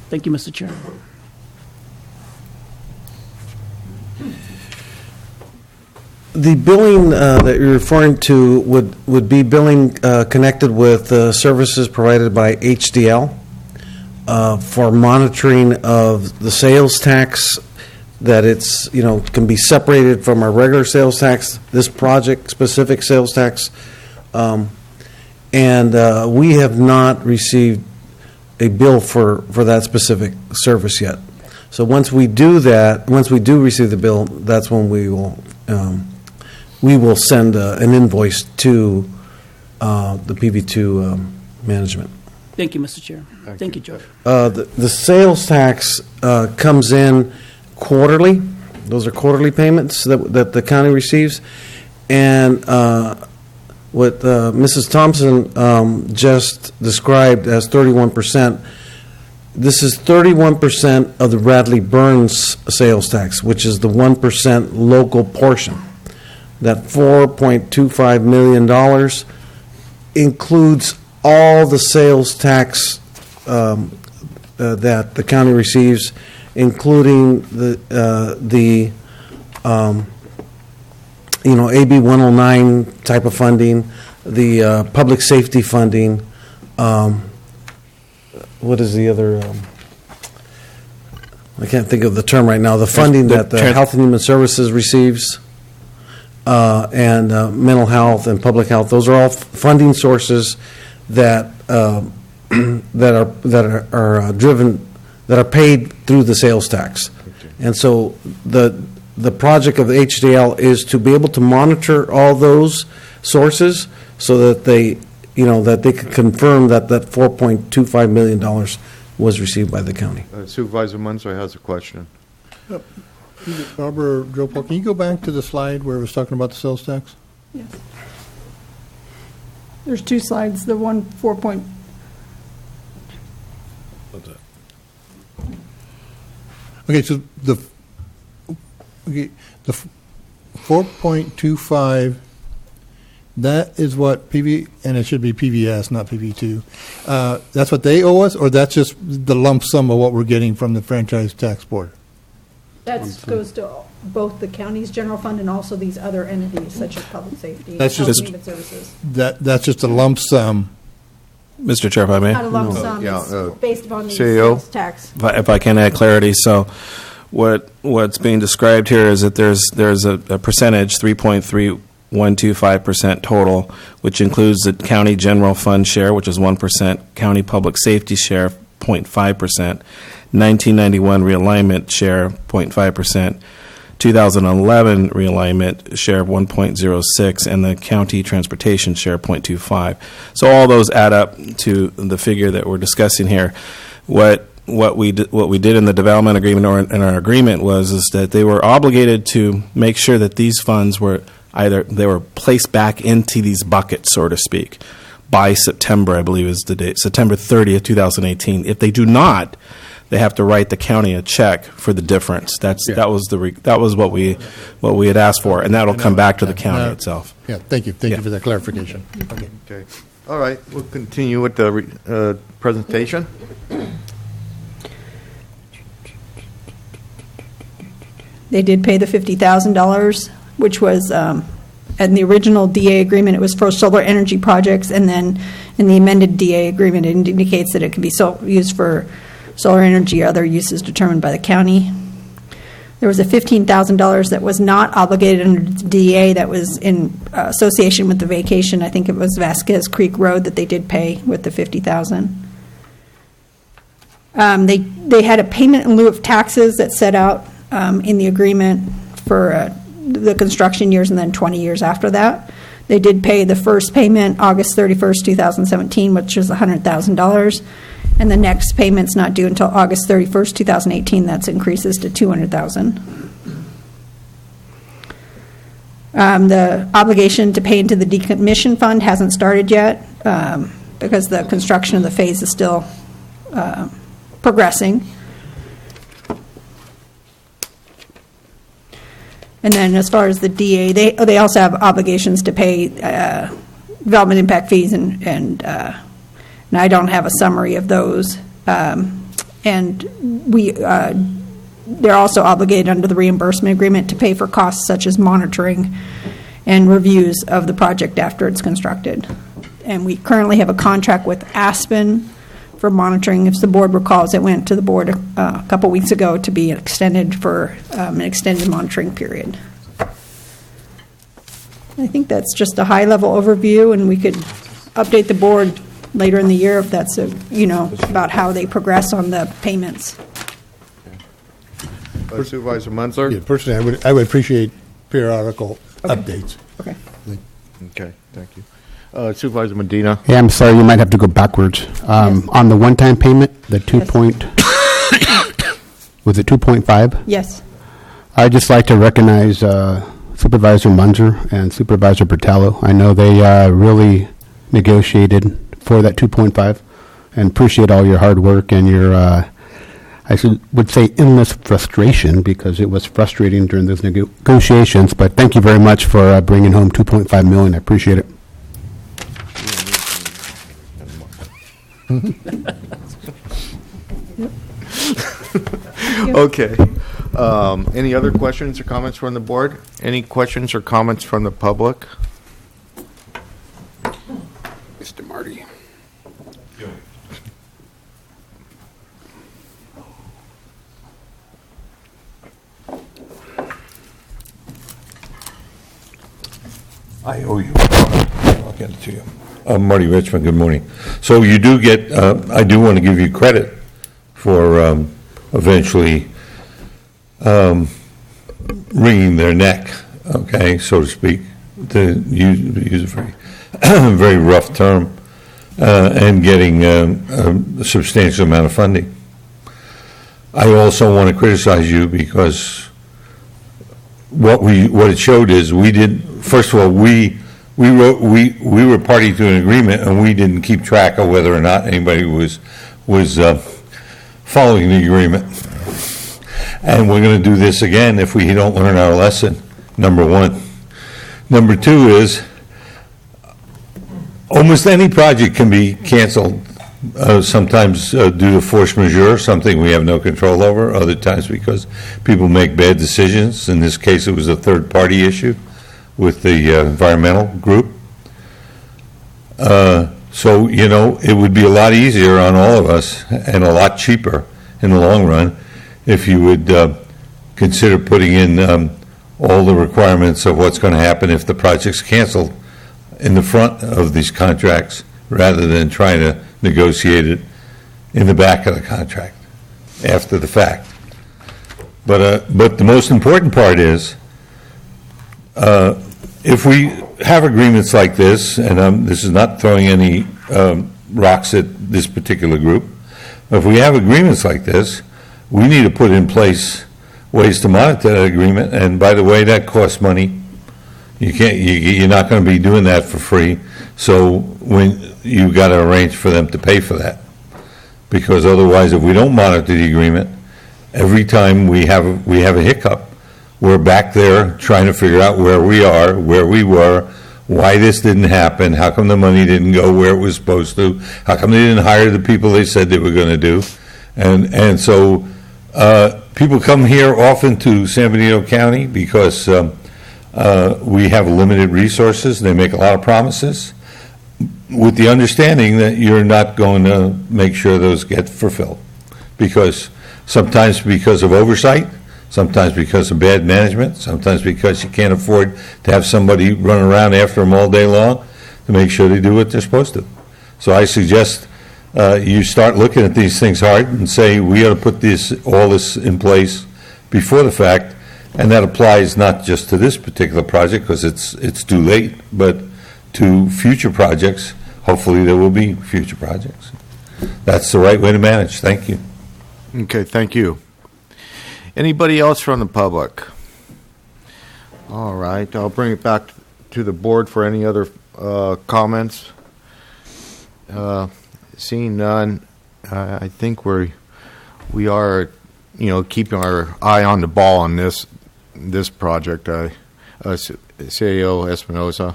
Thank you, Mr. Chair. The billing that you're referring to would be billing connected with services provided by HDL for monitoring of the sales tax, that it's, can be separated from our regular sales tax, this project-specific sales tax. And we have not received a bill for that specific service yet. So once we do that, once we do receive the bill, that's when we will send an invoice to the PV2 management. Thank you, Mr. Chair. Thank you, George. The sales tax comes in quarterly. Those are quarterly payments that the county receives. And what Mrs. Thompson just described as 31%, this is 31% of the Radley Burns sales tax, which is the 1% local portion. That $4.25 million includes all the sales tax that the county receives, including the AB 109 type of funding, the public safety funding. What is the other? I can't think of the term right now. The funding that the Health and Human Services receives, and mental health and public health. Those are all funding sources that that are driven, that are paid through the sales tax. And so the project of the HDL is to be able to monitor all those sources so that they, that they can confirm that that $4.25 million was received by the county. Supervisor Munzer has a question. Yep. Barbara Dropel, can you go back to the slide where it was talking about the sales tax? Yes. There's two slides. The one 4. Okay, so the 4.25, that is what PV, and it should be PVS, not PV2. That's what they owe us, or that's just the lump sum of what we're getting from the Franchise Tax Board? That goes to both the county's general fund and also these other entities such as public safety, That's health just- and human services. That's just a lump sum. Mr. Chair, if I may. Not a lump sum, yeah, it's based upon the CEO. sales tax. If I can add clarity, so what's being described here is that there's a percentage, 3.3125% total, which includes the county general fund share, which is 1%, county public safety share, 0.5%, 1991 realignment share, 0.5%, 2011 realignment share of 1.06, and the county transportation share 0.25. So all those add up to the figure that we're discussing here. What we did in the development agreement or in our agreement is that they were obligated to make sure that these funds were they were placed back into these buckets, so to speak, by September, I believe is the date, September 30th, 2018. If they do not, they have to write the county a check for the difference. That was what we had asked for, and that'll come back to the county itself. Yeah, thank you for that clarification. Okay. All right, we'll continue with the presentation. They did pay the $50,000, which was, in the original DA agreement, it was for solar energy projects, and then in the amended DA agreement, it indicates that it can be used for solar energy or other uses determined by the county. There was a $15,000 that was not obligated under the DA that was in association with the vacation. I think it was Vasquez Creek Road that they did pay with the $50,000. They had a payment in lieu of taxes that set out in the agreement for the construction years and then 20 years after that. They did pay the first payment August 31st, 2017, which was $100,000. And the next payment's not due until August 31st, 2018. That increases to $200,000. The obligation to pay into the decommission fund hasn't started yet because the construction of the phase is still progressing. And then as far as the DA, they also have obligations to pay development impact fees, and I don't have a summary of those. And And they're also obligated under the reimbursement agreement to pay for costs such as monitoring and reviews of the project after it's constructed. And we currently have a contract with Aspen for monitoring. If the board recalls, it went to the board a couple weeks ago to be extended for an extended monitoring period. I think that's just a high-level overview, and we could update the board later in the year if that's, about how they progress on the payments. Supervisor Munzer? Yeah, personally, I would appreciate periodical updates. Okay. Okay, thank you. Supervisor Medina? Yeah, I'm sorry, you might have to go backwards. On the one-time payment, the was it 2.5? Yes. I'd just like to recognize Supervisor Munzer and Supervisor Bertello. I know they really negotiated for that 2.5, and appreciate all your hard work and your, would say endless frustration, because it was frustrating during those negotiations, but thank you very much for bringing home $2.5 million. I appreciate it. Okay. Any other questions or comments from the board? Any questions or comments from the public? Mr. Marty. I owe you. I'll get it to you. Marty Richmond, good morning. So you do get, I do want to give you credit for eventually wringing their neck, okay, so to speak, to use a very, very rough term, and getting a substantial amount of funding. I also want to criticize you because what it showed is we did, first of all, we were party to an agreement, and we didn't keep track of whether or not anybody was following the agreement. And we're going to do this again if we don't learn our lesson, number one. Number two is almost any project can be canceled, sometimes due to force majeure, something we have no control over, other times because people make bad decisions. In this case, it was a third-party issue with the environmental group. So, it would be a lot easier on all of us and a lot cheaper in the long run if you would consider putting in all the requirements of what's going to happen if the project's canceled in the front of these contracts rather than trying to negotiate it in the back of the contract after the fact. But the most important part is if we have agreements like this, and this is not throwing any rocks at this particular group, if we have agreements like this, we need to put in place ways to monitor that agreement. And by the way, that costs money. You're not going to be doing that for free. So when you got to arrange for them to pay for that, because otherwise, if we don't monitor the agreement, every time we have a hiccup, we're back there trying to figure out where we are, where we were, why this didn't happen, how come the money didn't go where it was supposed to, how come they didn't hire the people they said they were going to do. And so people come here often to San Benito County because we have limited resources. They make a lot of promises with the understanding that you're not going to make sure those get fulfilled. Because sometimes because of oversight, sometimes because of bad management, sometimes because you can't afford to have somebody run around after them all day long to make sure they do what they're supposed to. So I suggest you start looking at these things hard and say, we ought to put all this in place before the fact, and that applies not just to this particular project because it's too late, but to future projects. Hopefully there will be future projects. That's the right way to manage. Thank you. Okay, thank you. Anybody else from the public? All right, I'll bring it back to the board for any other comments. Seeing none, I think we are, keeping our eye on the ball on this project. CEO Espinosa.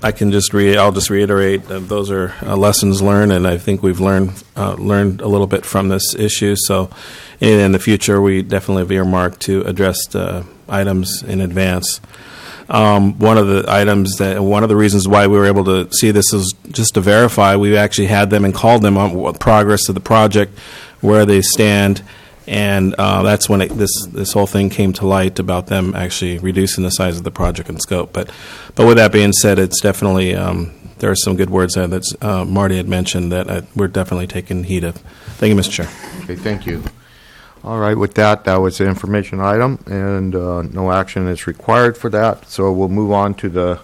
I can I'll just reiterate, those are lessons learned, and I think we've learned a little bit from this issue. So in the future, we definitely have earmarked to address the items in advance. One of the reasons why we were able to see this is just to verify. We actually had them and called them on what progress of the project, where they stand, and that's when this whole thing came to light about them actually reducing the size of the project and scope. But with that being said, it's definitely there are some good words there that Marty had mentioned that we're definitely taking heed of. Thank you, Mr. Chair. Okay, thank you. All right, with that was the information item, and no action is required for that. So we'll move on to the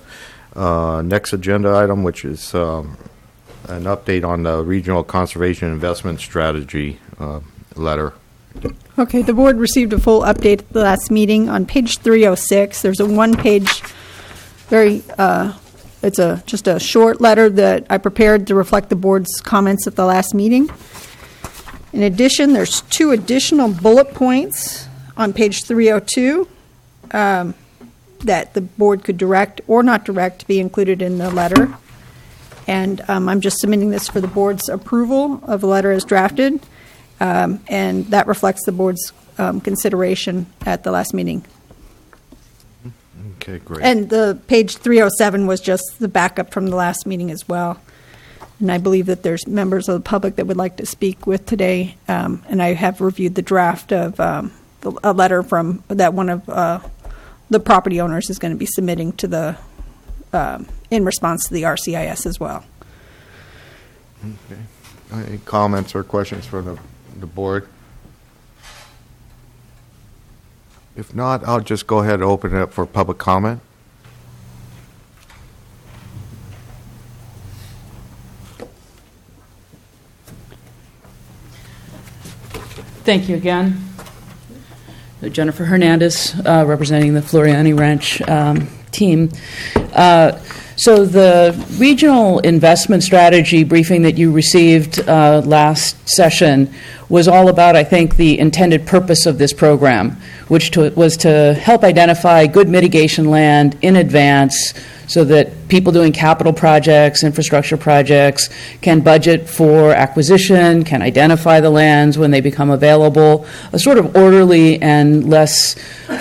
next agenda item, which is an update on the Regional Conservation Investment Strategy letter. Okay, the board received a full update at the last meeting. On page 306, there's a one-page, it's just a short letter that I prepared to reflect the board's comments at the last meeting. In addition, there's 2 additional bullet points on page 302 that the board could direct or not direct to be included in the letter. And I'm just submitting this for the board's approval of the letter as drafted. And that reflects the board's consideration at the last meeting. Okay, great. And the page 307 was just the backup from the last meeting as well. And I believe that there's members of the public that would like to speak with today. And I have reviewed the draft of a letter from that one of the property owners is going to be submitting to the in response to the RCIS as well. Okay. Any comments or questions from the board? If not, I'll just go ahead and open it up for public comment. Thank you again. Jennifer Hernandez, representing the Floriani Ranch team. So the regional investment strategy briefing that you received last session was all about, I think, the intended purpose of this program, which was to help identify good mitigation land in advance so that people doing capital projects, infrastructure projects, can budget for acquisition, can identify the lands when they become available, a sort of orderly and less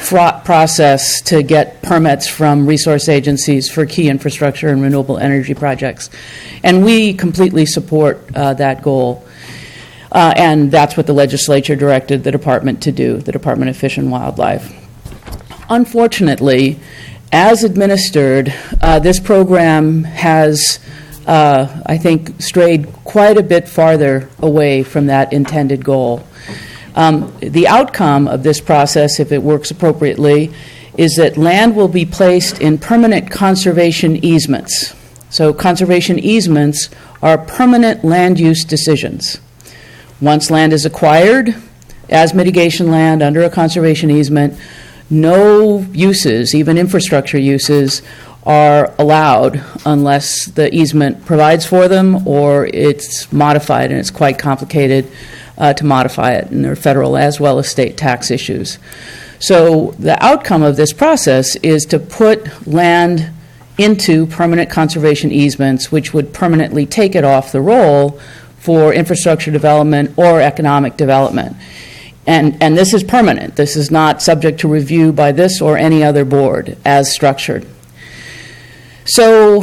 fraught process to get permits from resource agencies for key infrastructure and renewable energy projects. And we completely support that goal. And that's what the legislature directed the department to do, the Department of Fish and Wildlife. Unfortunately, as administered, this program has, I think, strayed quite a bit farther away from that intended goal. The outcome of this process, if it works appropriately, is that land will be placed in permanent conservation easements. So conservation easements are permanent land use decisions. Once land is acquired as mitigation land under a conservation easement, no uses, even infrastructure uses, are allowed unless the easement provides for them or it's modified, and it's quite complicated to modify it, and there are federal as well as state tax issues. So the outcome of this process is to put land into permanent conservation easements, which would permanently take it off the roll for infrastructure development or economic development. And this is permanent. This is not subject to review by this or any other board as structured. So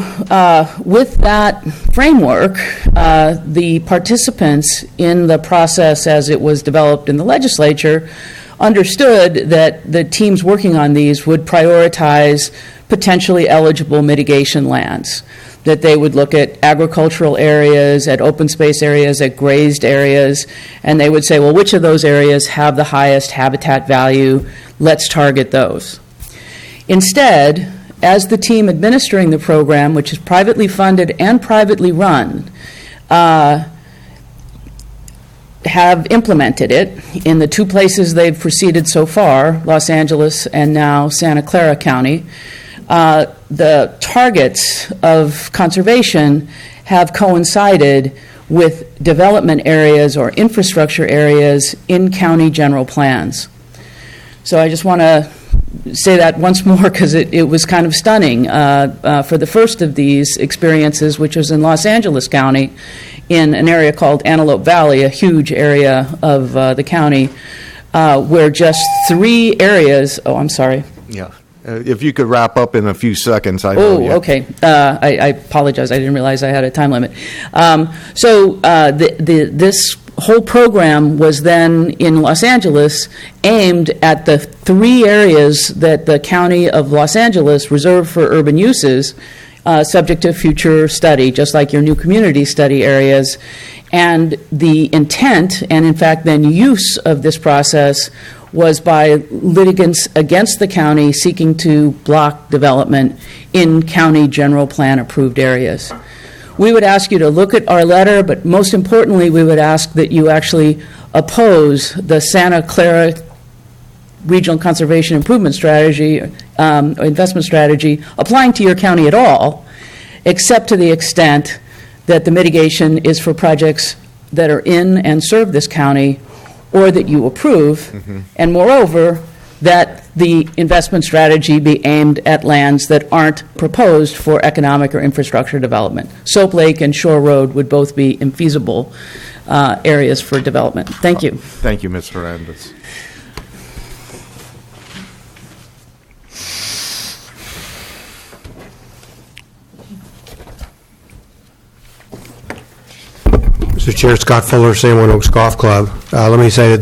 with that framework, the participants in the process as it was developed in the legislature understood that the teams working on these would prioritize potentially eligible mitigation lands, that they would look at agricultural areas, at open space areas, at grazed areas, and they would say, well, which of those areas have the highest habitat value? Let's target those. Instead, as the team administering the program, which is privately funded and privately run, have implemented it in the 2 places they've proceeded so far, Los Angeles and now Santa Clara County. The targets of conservation have coincided with development areas or infrastructure areas in county general plans. So I just want to say that once more because it was kind of stunning. For the first of these experiences, which was in Los Angeles County, in an area called Antelope Valley, a huge area of the county, where just 3 areas, I'm sorry. Yeah. If you could wrap up in a few seconds, I know you. Okay. I apologize. I didn't realize I had a time limit. This whole program was then in Los Angeles aimed at the 3 areas that the County of Los Angeles reserved for urban uses, subject to future study, just like your new community study areas. And the intent, and in fact then use of this process, was by litigants against the county seeking to block development in county general plan approved areas. We would ask you to look at our letter, but most importantly, we would ask that you actually oppose the Santa Clara Regional Conservation Improvement Strategy, investment strategy, applying to your county at all, except to the extent that the mitigation is for projects that are in and serve this county, or that you approve, and moreover, that the investment strategy be aimed at lands that aren't proposed for economic or infrastructure development. Soap Lake and Shore Road would both be infeasible areas for development. Thank you. Thank you, Ms. Hernandez. Mr. Chair, Scott Fuller, San Juan Oaks Golf Club. Let me say that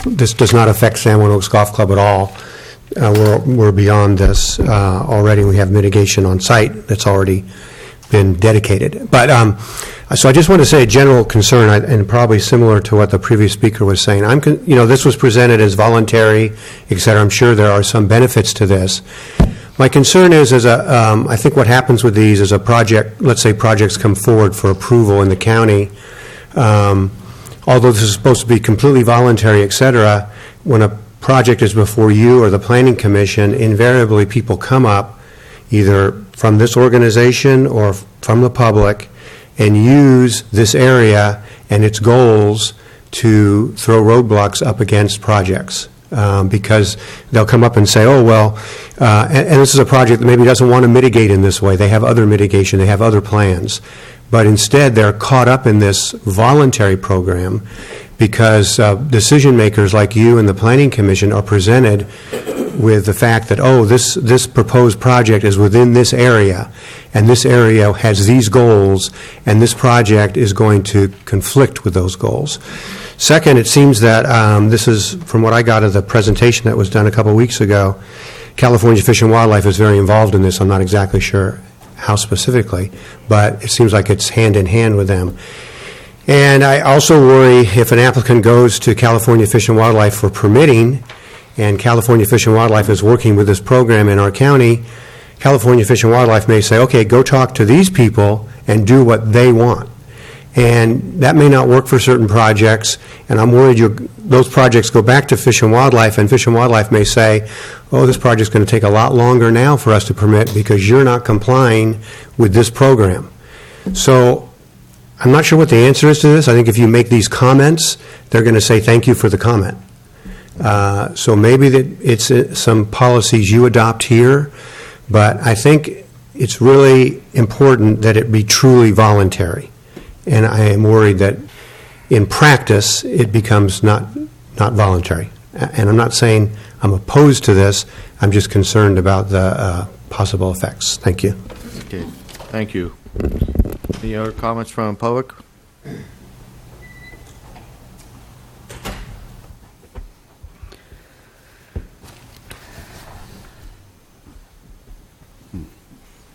this does not affect San Juan Oaks Golf Club at all. We're beyond this already. We have mitigation on site that's already been dedicated. But so I just want to say a general concern, and probably similar to what the previous speaker was saying. This was presented as voluntary, et cetera. I'm sure there are some benefits to this. My concern is, I think what happens with these is a project. Let's say projects come forward for approval in the county. Although this is supposed to be completely voluntary, et cetera, when a project is before you or the Planning Commission, invariably people come up either from this organization or from the public and use this area and its goals to throw roadblocks up against projects. Because they'll come up and say, oh, well, and this is a project that maybe doesn't want to mitigate in this way. They have other mitigation. They have other plans. But instead, they're caught up in this voluntary program because decision makers like you and the Planning Commission are presented with the fact that, oh, this proposed project is within this area, and this area has these goals, and this project is going to conflict with those goals. Second, it seems that this is, from what I got of the presentation that was done a couple weeks ago, California Fish and Wildlife is very involved in this. I'm not exactly sure how specifically, but it seems like it's hand in hand with them. And I also worry if an applicant goes to California Fish and Wildlife for permitting, and California Fish and Wildlife is working with this program in our county, California Fish and Wildlife may say, okay, go talk to these people and do what they want. And that may not work for certain projects, and I'm worried those projects go back to Fish and Wildlife, and Fish and Wildlife may say, oh, this project's going to take a lot longer now for us to permit because you're not complying with this program. So I'm not sure what the answer is to this. I think if you make these comments, they're going to say thank you for the comment. So maybe that it's some policies you adopt here, but I think it's really important that it be truly voluntary. And I am worried that in practice it becomes not voluntary. And I'm not saying I'm opposed to this. I'm just concerned about the possible effects. Thank you. Okay, thank you. Any other comments from the public?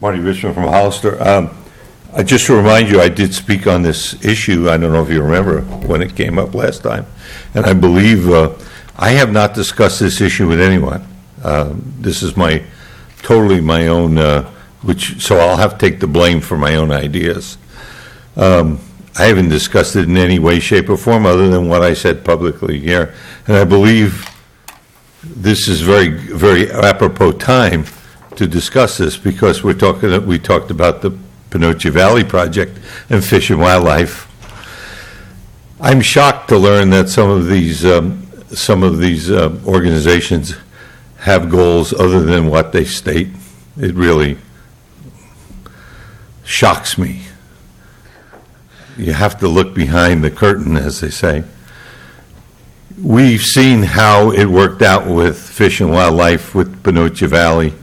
Marty Richmond from Hollister. Just to remind you, I did speak on this issue. I don't know if you remember when it came up last time. And I believe I have not discussed this issue with anyone. This is totally my own, so I'll have to take the blame for my own ideas. I haven't discussed it in any way, shape, or form other than what I said publicly here. And I believe this is very, very apropos time to discuss this because we talked about the Pinocchio Valley project and Fish and Wildlife. I'm shocked to learn that some of these organizations have goals other than what they state. It really shocks me. You have to look behind the curtain, as they say. We've seen how it worked out with Fish and Wildlife with Benito Valley.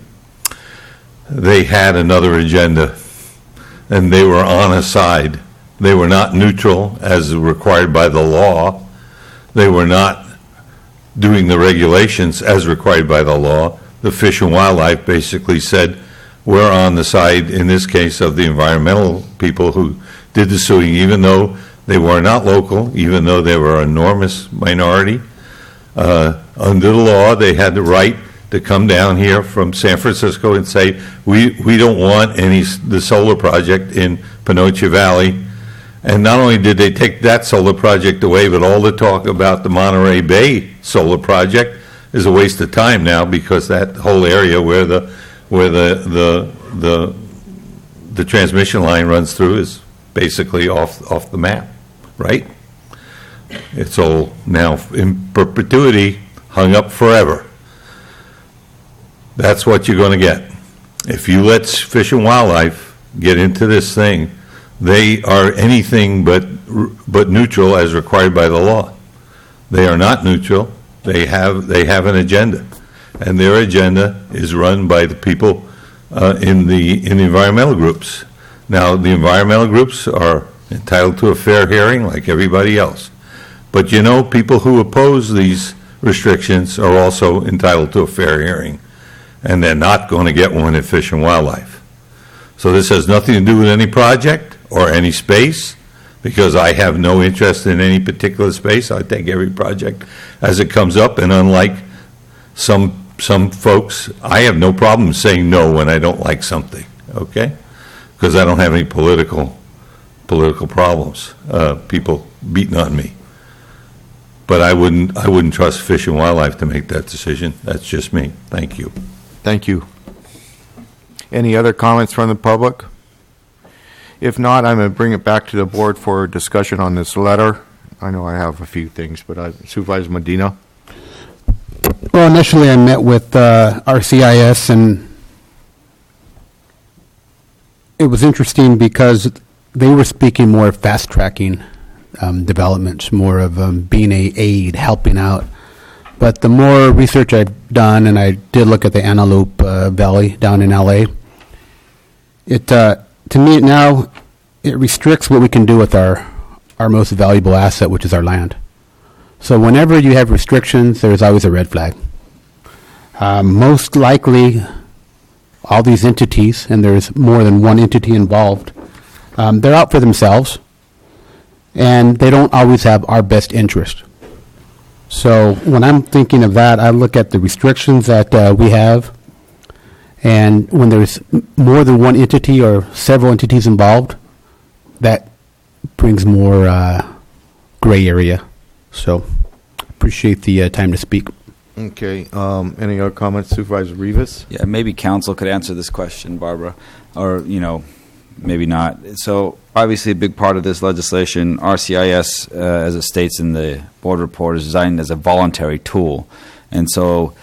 They had another agenda, and they were on a side. They were not neutral as required by the law. They were not doing the regulations as required by the law. The Fish and Wildlife basically said, we're on the side, in this case, of the environmental people who did the suing, even though they were not local, even though they were an enormous minority. Under the law, they had the right to come down here from San Francisco and say, we don't want the solar project in Benito Valley. And not only did they take that solar project away, but all the talk about the Monterey Bay solar project is a waste of time now, because that whole area where the transmission line runs through is basically off the map, right? It's all now in perpetuity, hung up forever. That's what you're going to get. If you let Fish and Wildlife get into this thing, they are anything but neutral as required by the law. They are not neutral. They have an agenda, and their agenda is run by the people in the environmental groups. Now, the environmental groups are entitled to a fair hearing like everybody else. But people who oppose these restrictions are also entitled to a fair hearing, and they're not going to get one at Fish and Wildlife. So this has nothing to do with any project or any space, because I have no interest in any particular space. I take every project as it comes up, and unlike some folks, I have no problem saying no when I don't like something, okay? Because I don't have any political problems, people beating on me. But I wouldn't trust Fish and Wildlife to make that decision. That's just me. Thank you. Thank you. Any other comments from the public? If not, I'm going to bring it back to the board for discussion on this letter. I know I have a few things, but Supervisor Medina. Well, initially I met with RCIS, and it was interesting because they were speaking more of fast-tracking developments, more of being a aid, helping out. But the more research I've done, and I did look at the Antelope Valley down in LA, to me now it restricts what we can do with our most valuable asset, which is our land. So whenever you have restrictions, there's always a red flag. Most likely, all these entities, and there's more than one entity involved, they're out for themselves, and they don't always have our best interest. So when I'm thinking of that, I look at the restrictions that we have, and when there's more than one entity or several entities involved, that brings more gray area. So appreciate the time to speak. Okay. Any other comments, Supervisor Rivas? Yeah, maybe council could answer this question, Barbara, or, maybe not. So obviously a big part of this legislation, RCIS, as it states in the board report, is designed as a voluntary tool. And so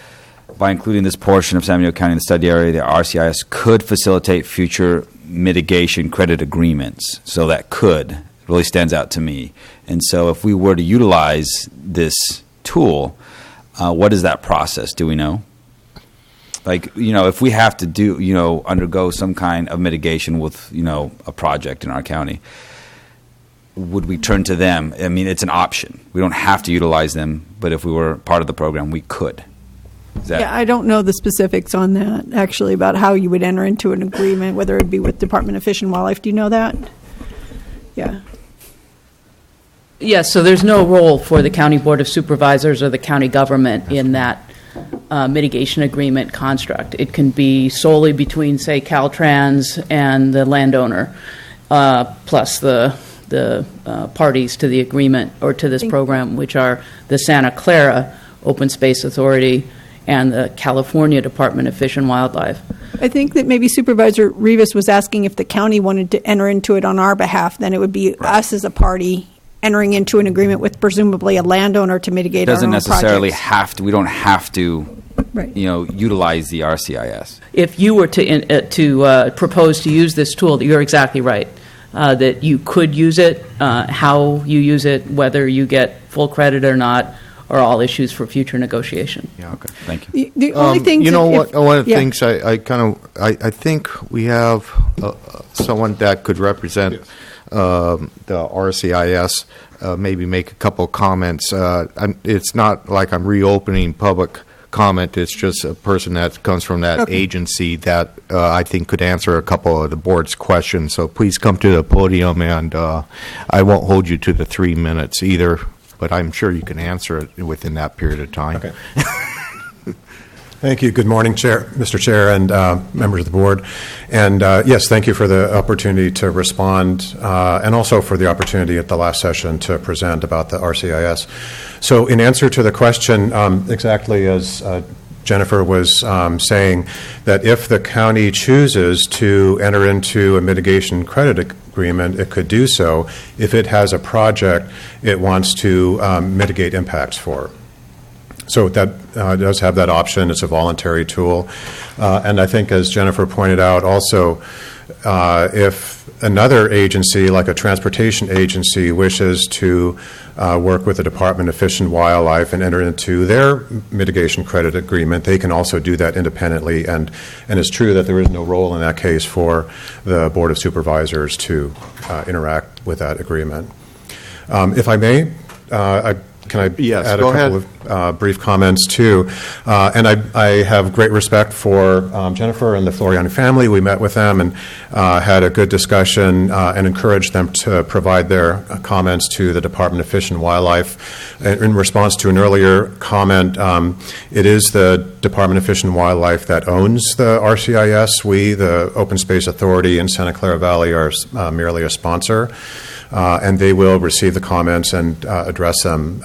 by including this portion of San Benito County in the study area, the RCIS could facilitate future mitigation credit agreements. So that could really stands out to me. And so if we were to utilize this tool, what is that process? Do we know? Like, if we have to undergo some kind of mitigation with, a project in our county, would we turn to them? I mean, it's an option. We don't have to utilize them, but if we were part of the program, we could. Yeah, I don't know the specifics on that, actually, about how you would enter into an agreement, whether it would be with Department of Fish and Wildlife. Do you know that? Yeah. Yes, so there's no role for the County Board of Supervisors or the county government in that mitigation agreement construct. It can be solely between, say, Caltrans and the landowner, plus the parties to the agreement or to this program, which are the Santa Clara Open Space Authority and the California Department of Fish and Wildlife. I think that maybe Supervisor Rivas was asking if the county wanted to enter into it on our behalf, then it would be us as a party entering into an agreement with presumably a landowner to mitigate our own projects. Doesn't necessarily have to. We don't have to Right. utilize the RCIS. If you were to propose to use this tool, you're exactly right. That you could use it, how you use it, whether you get full credit or not, are all issues for future negotiation. Yeah. Okay. Thank you. The only thing, one of the things I think we have someone that could represent the RCIS, maybe make a couple comments. It's not like I'm reopening public comment. It's just a person that comes from that agency that I think could answer a couple of the board's questions. So please come to the podium, and I won't hold you to the 3 minutes either, but I'm sure you can answer it within that period of time. Okay. Thank you. Good morning, Mr. Chair, and members of the board. And yes, thank you for the opportunity to respond, and also for the opportunity at the last session to present about the RCIS. So in answer to the question, exactly as Jennifer was saying, that if the county chooses to enter into a mitigation credit agreement, it could do so if it has a project it wants to mitigate impacts for. So that does have that option. It's a voluntary tool. And I think, as Jennifer pointed out, also, if another agency, like a transportation agency, wishes to work with the Department of Fish and Wildlife and enter into their mitigation credit agreement, they can also do that independently. And it's true that there is no role in that case for the Board of Supervisors to interact with that agreement. If I may, can I add a couple of brief comments, too? And I have great respect for Jennifer and the Floriani family. We met with them and had a good discussion and encouraged them to provide their comments to the Department of Fish and Wildlife. In response to an earlier comment, it is the Department of Fish and Wildlife that owns the RCIS. We, the Open Space Authority in Santa Clara Valley, are merely a sponsor. And they will receive the comments and address them.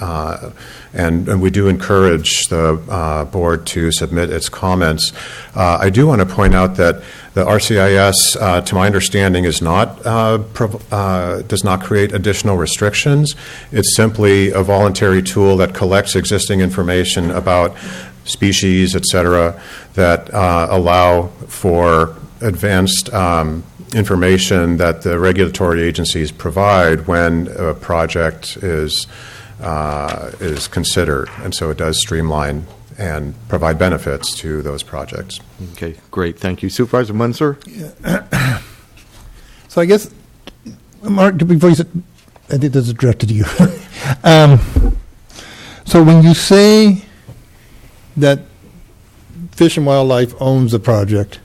And we do encourage the board to submit its comments. I do want to point out that the RCIS, to my understanding, does not create additional restrictions. It's simply a voluntary tool that collects existing information about species, et cetera, that allow for advanced information that the regulatory agencies provide when a project is considered, and so it does streamline and provide benefits to those projects. Okay, great, thank you, Supervisor Munzer. Yeah. So I guess, Mark, before you said, I think this is directed to you. So when you say that Fish and Wildlife owns the project,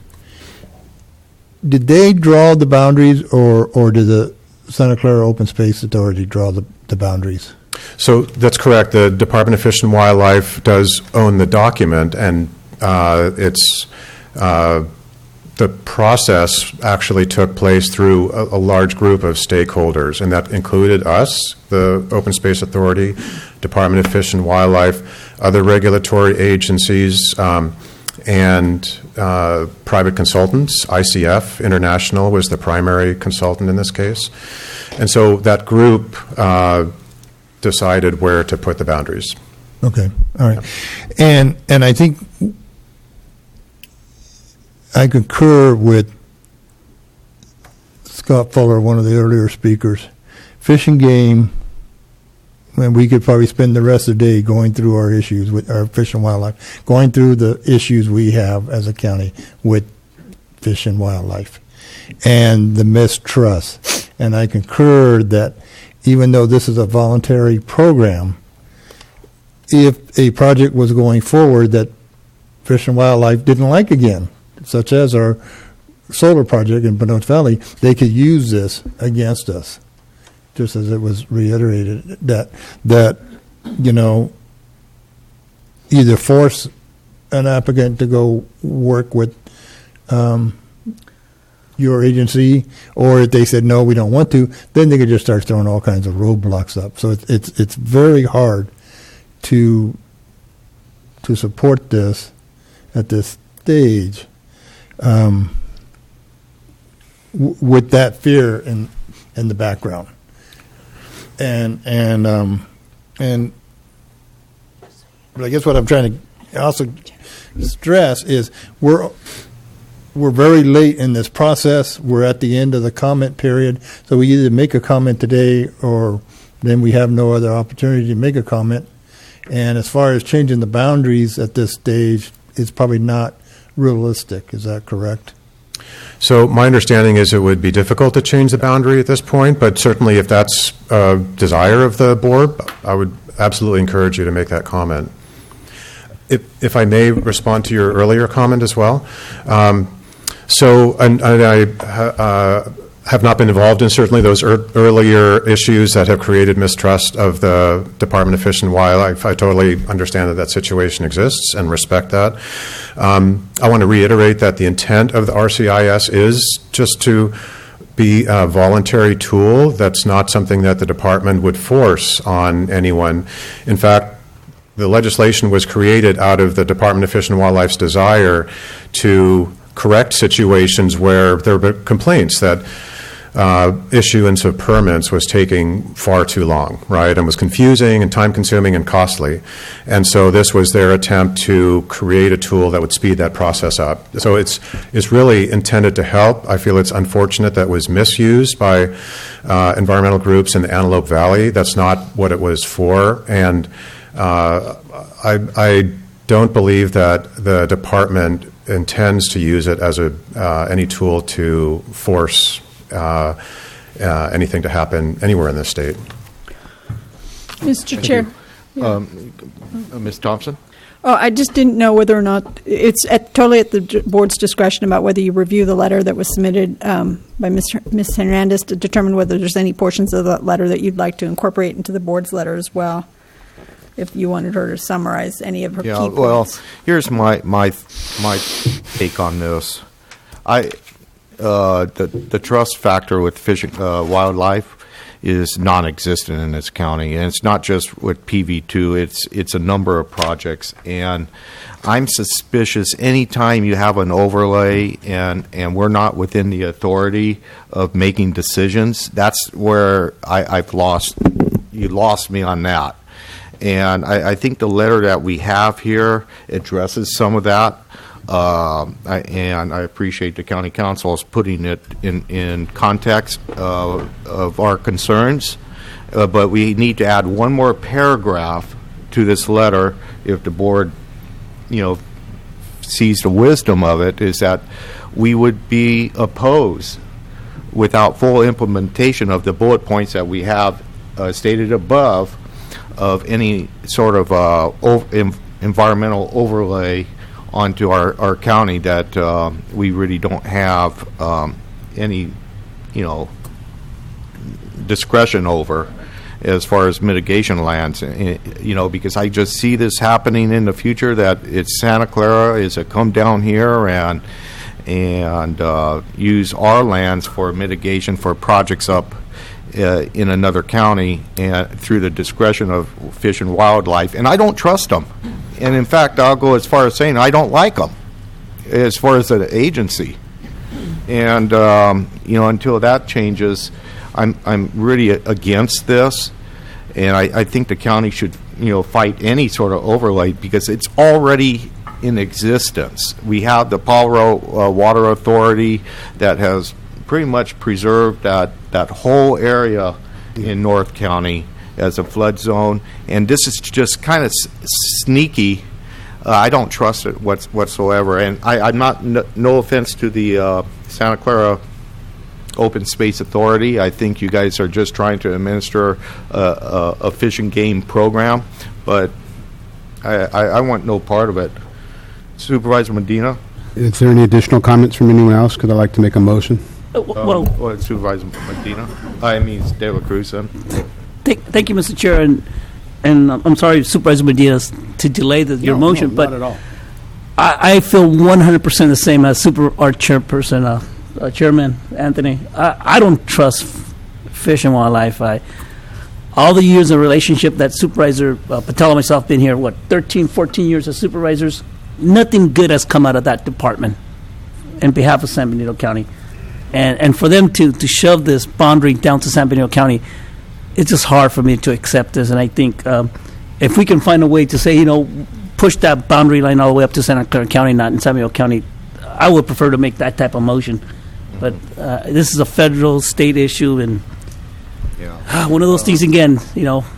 did they draw the boundaries, or did the Santa Clara Open Space Authority draw the boundaries? So that's correct. The Department of Fish and Wildlife does own the document, and it's the process actually took place through a large group of stakeholders, and that included us, the Open Space Authority, Department of Fish and Wildlife, other regulatory agencies, and private consultants. ICF International was the primary consultant in this case. And so that group decided where to put the boundaries. Okay, all right. And I think I concur with Scott Fuller, one of the earlier speakers. Fish and Game, and we could probably spend the rest of the day going through our issues with our Fish and Wildlife, going through the issues we have as a county with Fish and Wildlife and the mistrust. And I concur that even though this is a voluntary program, if a project was going forward that Fish and Wildlife didn't like again, such as our solar project in Benito Valley, they could use this against us. Just as it was reiterated, that either force an applicant to go work with your agency, or if they said no, we don't want to, then they could just start throwing all kinds of roadblocks up. So it's very hard to support this at this stage with that fear in the background. And but I guess what I'm trying to also stress is we're very late in this process. We're at the end of the comment period, so we either make a comment today or then we have no other opportunity to make a comment. And as far as changing the boundaries at this stage, it's probably not realistic. Is that correct? So my understanding is it would be difficult to change the boundary at this point, but certainly if that's a desire of the board, I would absolutely encourage you to make that comment. If I may respond to your earlier comment as well. And I have not been involved in certainly those earlier issues that have created mistrust of the Department of Fish and Wildlife. I totally understand that situation exists and respect that. I want to reiterate that the intent of the RCIS is just to be a voluntary tool. That's not something that the department would force on anyone. In fact, the legislation was created out of the Department of Fish and Wildlife's desire to correct situations where there were complaints that issuance of permits was taking far too long, right, and was confusing and time-consuming and costly. And so this was their attempt to create a tool that would speed that process up. So it's really intended to help. I feel it's unfortunate that it was misused by environmental groups in the Antelope Valley. That's not what it was for. And I don't believe that the department intends to use it as any tool to force anything to happen anywhere in this state. Mr. Chair. Ms. Thompson? Oh, I just didn't know whether or not it's totally at the board's discretion about whether you review the letter that was submitted by Ms. Hernandez to determine whether there's any portions of that letter that you'd like to incorporate into the board's letter as well. If you wanted her to summarize any of her key points. Well, here's my take on this. The trust factor with fish wildlife is non-existent in this county, and it's not just with PV2. It's a number of projects, and I'm suspicious anytime you have an overlay and we're not within the authority of making decisions. That's where you lost me on that. And I think the letter that we have here addresses some of that. And I appreciate the county council's putting it in context of our concerns. But we need to add one more paragraph to this letter if the board, sees the wisdom of it, is that we would be opposed without full implementation of the bullet points that we have stated above of any sort of environmental overlay onto our county that we really don't have any, discretion over as far as mitigation lands, because I just see this happening in the future, that it's Santa Clara is a come down here and use our lands for mitigation for projects up in another county and through the discretion of Fish and Wildlife, and I don't trust them. And in fact, I'll go as far as saying I don't like them as far as the agency. And until that changes, I'm really against this, and I think the county should fight any sort of overlay because it's already in existence. We have the Palro Water Authority that has pretty much preserved that whole area in North County as a flood zone, and this is just kind of sneaky. I don't trust it whatsoever, and I'm not, no offense to the Santa Clara Open Space Authority. I think you guys are just trying to administer a fish and game program, but I want no part of it. Supervisor Medina? Is there any additional comments from anyone else? Could I like to make a motion? Supervisor Medina? I mean, De La Cruz, then. Thank you, Mr. Chair, and I'm sorry, Supervisor Medina, to delay your motion, but not at all. I feel 100% the same as our chairperson, Chairman Anthony. I don't trust Fish and Wildlife. All the years of relationship that Supervisor Patel and myself been here, 13, 14 years as supervisors, nothing good has come out of that department in behalf of San Benito County. And for them to shove this boundary down to San Benito County, it's just hard for me to accept this. And I think if we can find a way to say, put push that boundary line all the way up to Santa Clara County, not in Samuel County, I would prefer to make that type of motion. But this is a federal, state issue, and one of those things, again,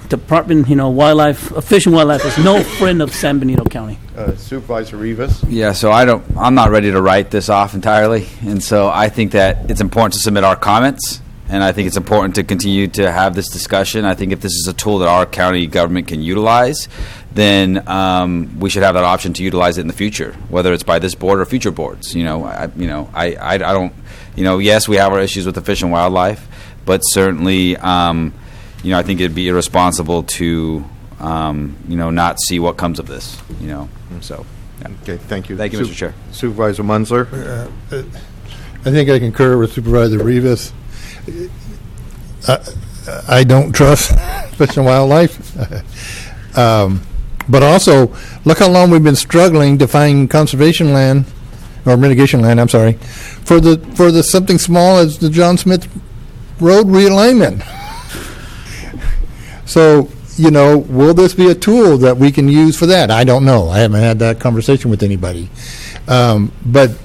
Department, Wildlife, Fish and Wildlife is no friend of San Benito County. Supervisor Rivas? Yeah, so I'm not ready to write this off entirely, and so I think that it's important to submit our comments, and I think it's important to continue to have this discussion. I think if this is a tool that our county government can utilize, then we should have that option to utilize it in the future, whether it's by this board or future boards. I don't, yes, we have our issues with the Fish and Wildlife, but certainly, I think it'd be irresponsible to, not see what comes of this. So. Yeah. Okay, thank you. Thank you, Mr. Chair. Supervisor Munzer. I think I concur with Supervisor Rivas. I don't trust Fish and Wildlife. But also, look how long we've been struggling to find conservation land, or mitigation land, I'm sorry, for the something small as the John Smith Road realignment. So, will this be a tool that we can use for that? I don't know. I haven't had that conversation with anybody. But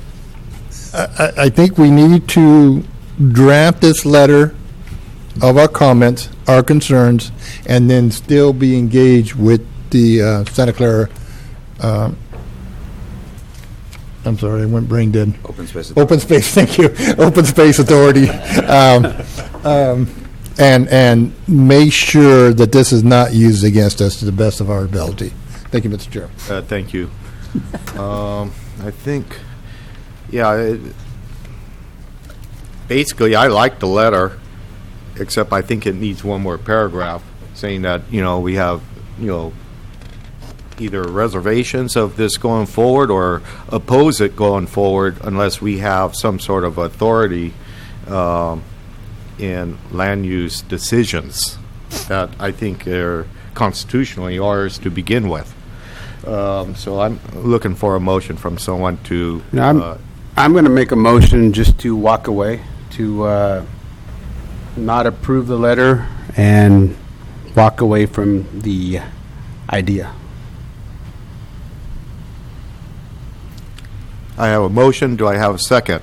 I think we need to draft this letter of our comments, our concerns, and then still be engaged with the Santa Clara, I'm sorry, I went brain dead. Open Space Authority. Open Space, thank you. Open Space Authority. And make sure that this is not used against us to the best of our ability. Thank you, Mr. Chair. Thank you. I think, basically, I like the letter, except I think it needs one more paragraph saying that, we have, either reservations of this going forward or oppose it going forward unless we have some sort of authority in land use decisions that I think are constitutionally ours to begin with. So I'm looking for a motion from someone to... I'm going to make a motion just to walk away, to not approve the letter and walk away from the idea. I have a motion. Do I have a second?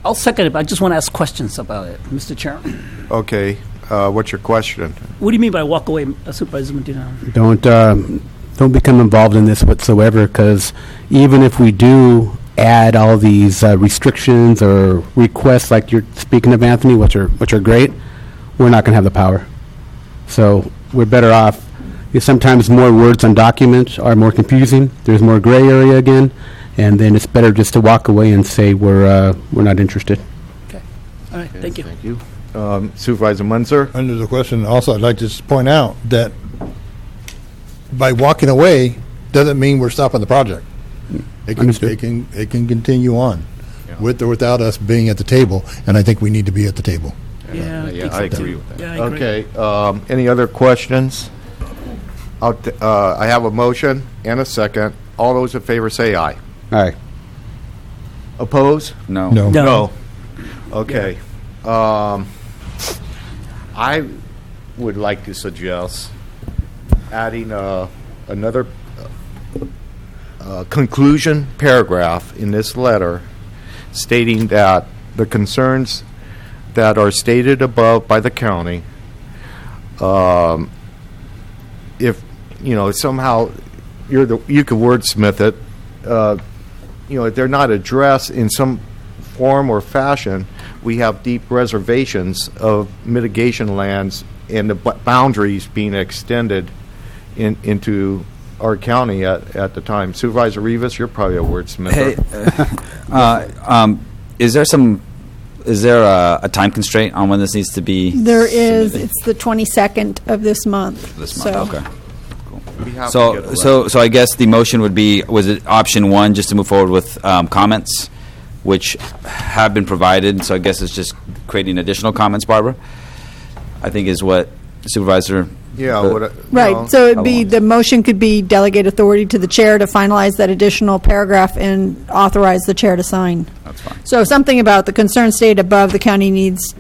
I'll second it, but I just want to ask questions about it, Mr. Chairman. Okay. What's your question? What do you mean by walk away, Supervisor Medina? Don't become involved in this whatsoever, because even if we do add all these restrictions or requests like you're speaking of, Anthony, which are great, we're not going to have the power. So we're better off. Sometimes more words on documents are more confusing. There's more gray area again, and then it's better just to walk away and say we're not interested. Okay. All right. Thank you. Thank you. Supervisor Munzer? Under the question, also, I'd like to just point out that by walking away doesn't mean we're stopping the project. It can continue on with or without us being at the table, and I think we need to be at the table. I agree with that. Yeah, I agree. Okay. Any other questions? I have a motion and a second. All those in favor say aye. Aye. Oppose? No. No. Okay. I would like to suggest adding another conclusion paragraph in this letter stating that the concerns that are stated above by the county, if somehow you could wordsmith it, if they're not addressed in some form or fashion, we have deep reservations of mitigation lands and the boundaries being extended into our county at the time. Supervisor Rivas, you're probably a wordsmith. Hey, is there a time constraint on when this needs to be? There is. It's the 22nd of this month. Okay. So I guess the motion would be, was it option one, just to move forward with comments, which have been provided, so I guess it's just creating additional comments, Barbara, I think is what Supervisor... Yeah. Right. So it'd be, the motion could be delegate authority to the chair to finalize that additional paragraph and authorize the chair to sign. That's fine. So something about the concern stated above, the county needs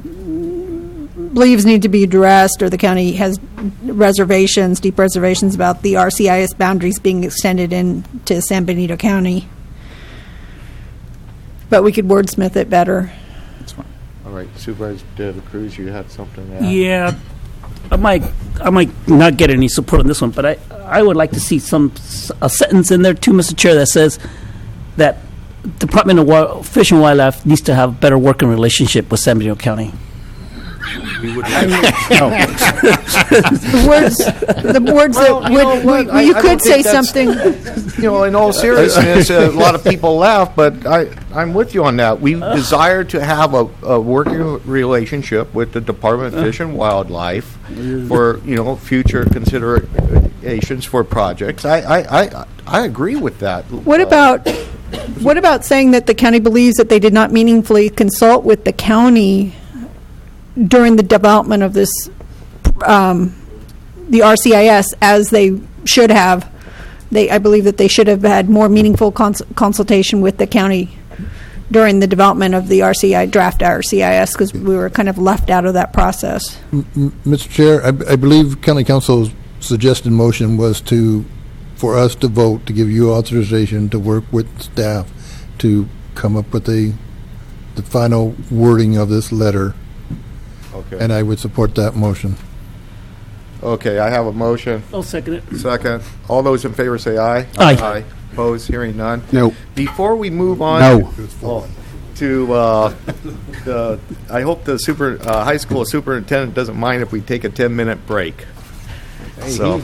believes need to be addressed, or the county has reservations, deep reservations about the RCIS boundaries being extended into San Benito County. But we could wordsmith it better. All right, Supervisor De La Cruz, you had something to add? Yeah, I might not get any support on this one, but I would like to see a sentence in there too, Mr. Chair, that says that Department of Fish and Wildlife needs to have a better working relationship with San Benito County. We would the words that you could say something. In all seriousness, a lot of people laugh, but I'm with you on that. We desire to have a working relationship with the Department of Fish and Wildlife for future considerations for projects. I agree with that. What about saying that the county believes that they did not meaningfully consult with the county during the development of this, the RCIS, as they should have? I believe that they should have had more meaningful consultation with the county during the development of the draft RCIS, because we were kind of left out of that process. Mr. Chair, I believe County Council's suggested motion was for us to vote to give you authorization to work with staff to come up with the final wording of this letter. Okay. And I would support that motion. Okay, I have a motion. I'll second it. Second. All those in favor say aye. Aye. Opposed? Hearing none. No. Before we move on to I hope the high school superintendent doesn't mind if we take a 10-minute break. So.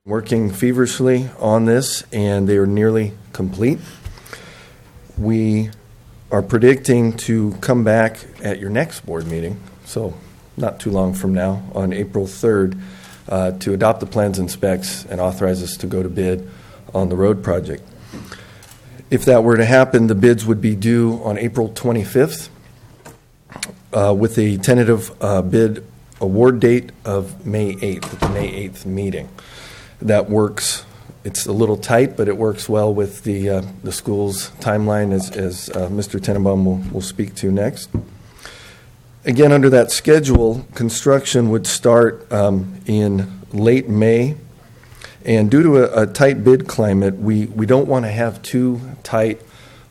working feverishly on this, and they are nearly complete. We are predicting to come back at your next board meeting, so not too long from now, on April 3rd, to adopt the plans and specs and authorize us to go to bid on the road project. If that were to happen, the bids would be due on April 25th with a tentative bid award date of May 8th, at the May 8th meeting. That works. It's a little tight, but it works well with the school's timeline, as Mr. Tenenbaum will speak to next. Again, under that schedule, construction would start in late May. And due to a tight bid climate, we don't want to have too tight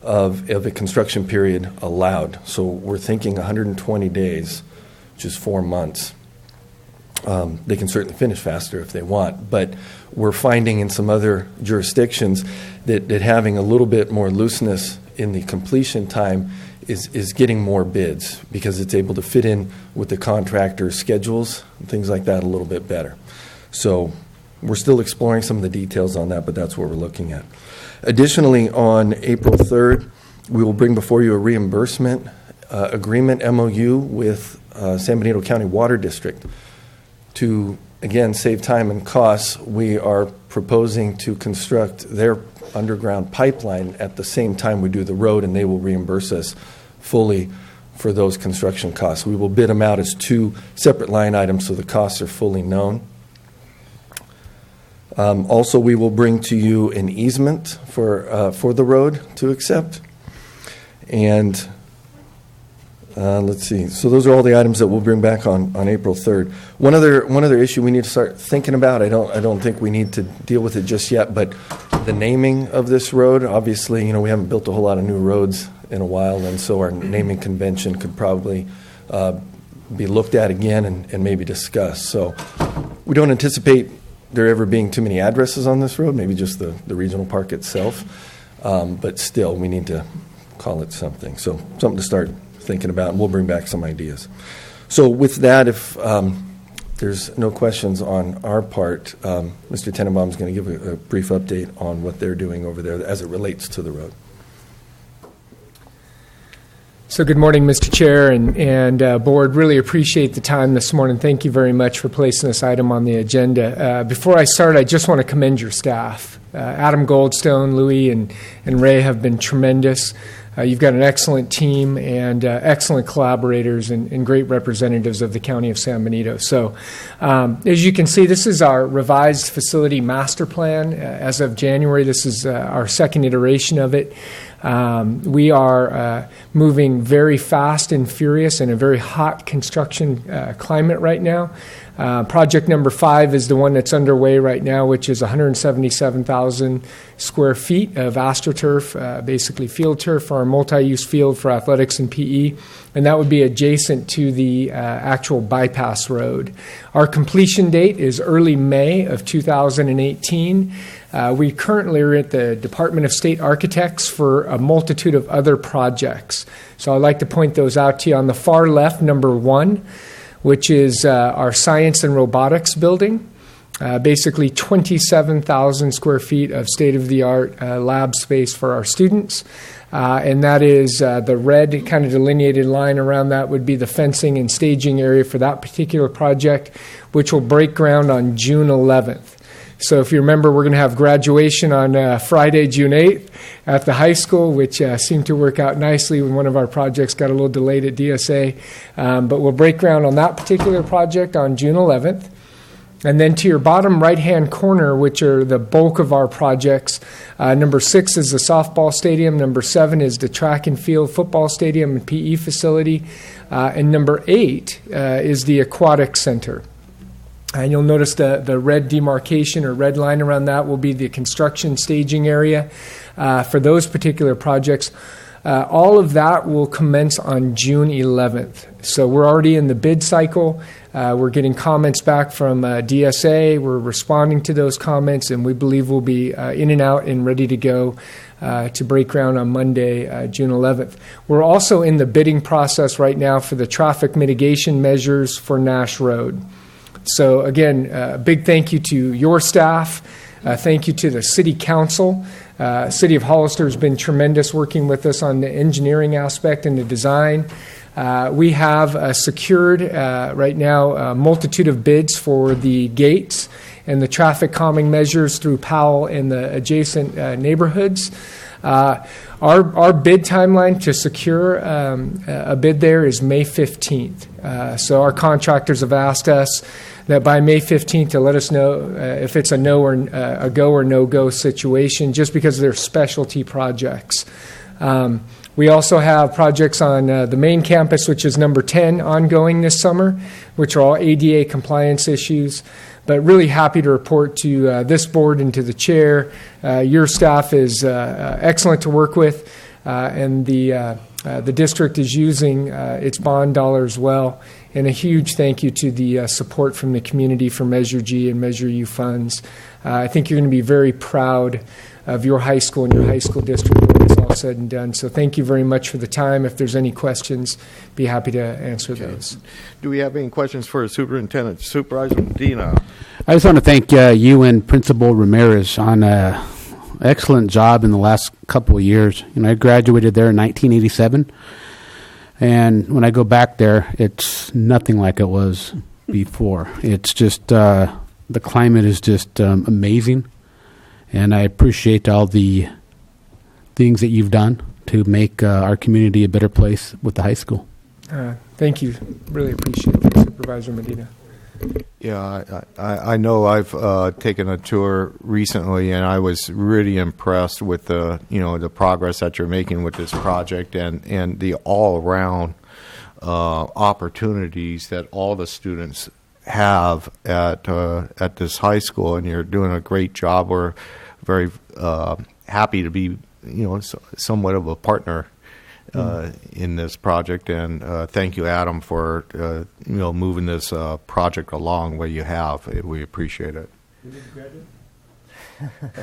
of a construction period allowed. So we're thinking 120 days, which is 4 months. They can certainly finish faster if they want, but we're finding in some other jurisdictions that having a little bit more looseness in the completion time is getting more bids because it's able to fit in with the contractor's schedules and things like that a little bit better. So we're still exploring some of the details on that, but that's what we're looking at. Additionally, on April 3rd, we will bring before you a reimbursement agreement, MOU, with San Benito County Water District. To, again, save time and costs, we are proposing to construct their underground pipeline at the same time we do the road, and they will reimburse us fully for those construction costs. We will bid them out as 2 separate line items so the costs are fully known. Also, we will bring to you an easement for the road to accept. And let's see. So those are all the items that we'll bring back on April 3rd. One other issue we need to start thinking about. I don't think we need to deal with it just yet, but the naming of this road. Obviously, we haven't built a whole lot of new roads in a while, and so our naming convention could probably be looked at again and maybe discussed. So we don't anticipate there ever being too many addresses on this road. Maybe just the regional park itself, but still we need to call it something. So something to start thinking about, and we'll bring back some ideas. So with that, if there's no questions on our part, Mr. Tenenbaum is going to give a brief update on what they're doing over there as it relates to the road. So good morning, Mr. Chair and Board. Really appreciate the time this morning. Thank you very much for placing this item on the agenda. Before I start, I just want to commend your staff. Adam Goldstone, Louis, and Ray have been tremendous. You've got an excellent team and excellent collaborators and great representatives of the County of San Benito. So as you can see, this is our revised facility master plan. As of January, this is our second iteration of it. We are moving very fast and furious in a very hot construction climate right now. Project number 5 is the one that's underway right now, which is 177,000 square feet of AstroTurf, basically field turf for our multi-use field for athletics and PE, and that would be adjacent to the actual bypass road. Our completion date is early May of 2018. We currently are at the Department of State Architects for a multitude of other projects. So I'd like to point those out to you. On the far left, number 1, which is our science and robotics building, basically 27,000 square feet of state-of-the-art lab space for our students. And that is the red kind of delineated line around that would be the fencing and staging area for that particular project, which will break ground on June 11th. So if you remember, we're going to have graduation on Friday, June 8th at the high school, which seemed to work out nicely when one of our projects got a little delayed at DSA. But we'll break ground on that particular project on June 11th. And then to your bottom right-hand corner, which are the bulk of our projects, number 6 is the softball stadium, number 7 is the track and field football stadium and PE facility, and number 8 is the aquatic center. And you'll notice the red demarcation or red line around that will be the construction staging area for those particular projects. All of that will commence on June 11th. So we're already in the bid cycle. We're getting comments back from DSA. We're responding to those comments, and we believe we'll be in and out and ready to go to break ground on Monday, June 11th. We're also in the bidding process right now for the traffic mitigation measures for Nash Road. So again, a big thank you to your staff. Thank you to the City Council. City of Hollister has been tremendous working with us on the engineering aspect and the design. We have secured right now a multitude of bids for the gates and the traffic calming measures through Powell and the adjacent neighborhoods. Our bid timeline to secure a bid there is May 15th. So our contractors have asked us that by May 15th to let us know if it's a no or a go or no-go situation, just because they're specialty projects. We also have projects on the main campus, which is number 10, ongoing this summer, which are all ADA compliance issues. But really happy to report to this board and to the chair. Your staff is excellent to work with, and the district is using its bond dollars well. And a huge thank you to the support from the community for Measure G and Measure U funds. I think you're going to be very proud of your high school and your high school district when it's all said and done. So thank you very much for the time. If there's any questions, be happy to answer those. Do we have any questions for Superintendent? Supervisor Medina. I just want to thank you and Principal Ramirez on an excellent job in the last couple of years. I graduated there in 1987, and when I go back there, it's nothing like it was before. It's just the climate is just amazing, and I appreciate all the things that you've done to make our community a better place with the high school. Thank you. Really appreciate it, Supervisor Medina. Yeah, I know I've taken a tour recently, and I was really impressed with the progress that you're making with this project and the all around opportunities that all the students have at this high school, and you're doing a great job. We're very happy to be somewhat of a partner in this project, and thank you, Adam, for moving this project along the way you have. We appreciate it. You didn't graduate?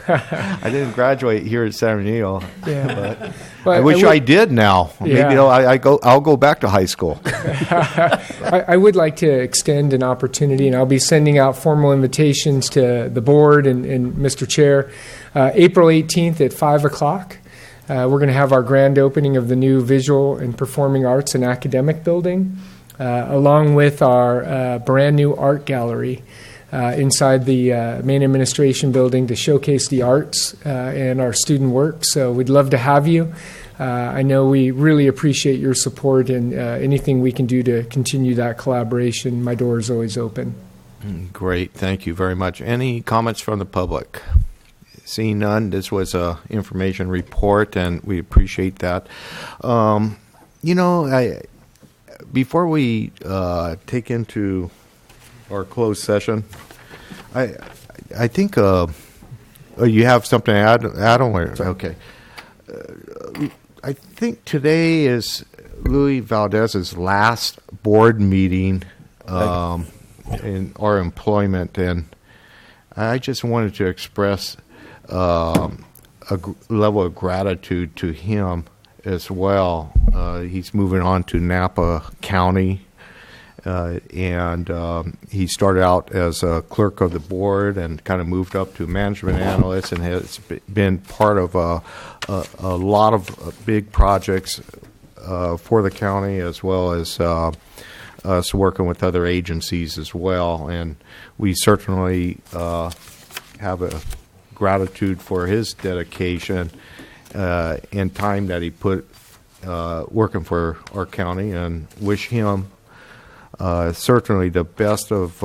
I didn't graduate here at San Benito, Yeah. but I wish I did now. Yeah. Maybe I'll go back to high school. I would like to extend an opportunity, and I'll be sending out formal invitations to the board and Mr. Chair. April 18th at 5 o'clock. We're going to have our grand opening of the new Visual and Performing Arts and Academic Building, along with our brand new art gallery inside the main administration building to showcase the arts and our student work. So we'd love to have you. I know we really appreciate your support, and anything we can do to continue that collaboration, my door is always open. Great. Thank you very much. Any comments from the public? Seeing none, this was a information report, and we appreciate that. Before we take into our closed session, I think you have something to add, Adam? Okay. I think today is Louis Valdez's last board meeting in our employment, and I just wanted to express a level of gratitude to him as well. He's moving on to Napa County, and he started out as a clerk of the board and kind of moved up to management analyst, and has been part of a lot of big projects for the county, as well as us working with other agencies as well. And we certainly have a gratitude for his dedication and time that he put working for our county, and wish him certainly the best of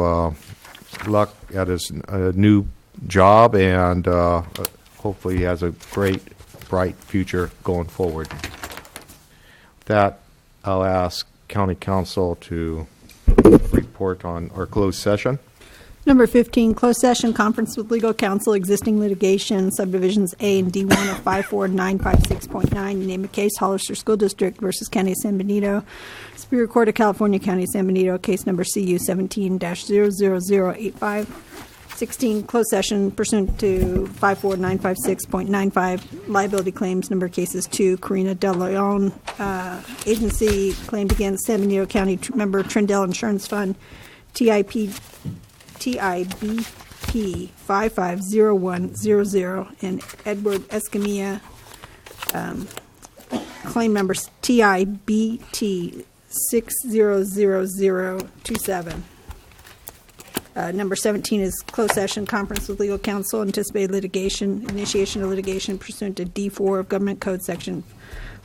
luck at his new job, and hopefully he has a great, bright future going forward. With that, I'll ask County Council to report on our closed session. Number 15, closed session, conference with legal counsel, existing litigation, subdivisions A and D1 of 54956.9, name of case, Hollister School District versus County of San Benito, Superior Court of California, County of San Benito, case number CU 17-00085. 16, closed session pursuant to 54956.95, liability claims, number of cases 2, Karina De Leon, agency claimed against San Benito County member Trindell Insurance Fund, TIP TIBP 550100, and Edward Escamilla, claim number TIBT 600027. Number 17 is closed session conference with legal counsel, anticipated litigation, initiation of litigation pursuant to D4 of Government Code Section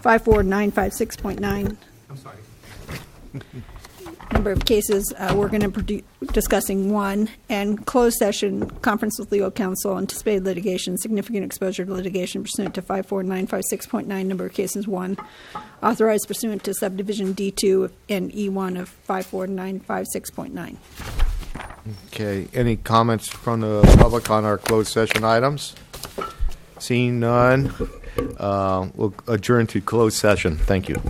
54956.9. I'm sorry. Number of cases, we're going to be discussing one, and closed session conference with legal counsel, anticipated litigation, significant exposure to litigation pursuant to 54956.9. Number of cases, one. Authorized pursuant to subdivision D2 and E1 of 54956.9. Okay, any comments from the public on our closed session items? Seeing none, we'll adjourn to closed session. Thank you.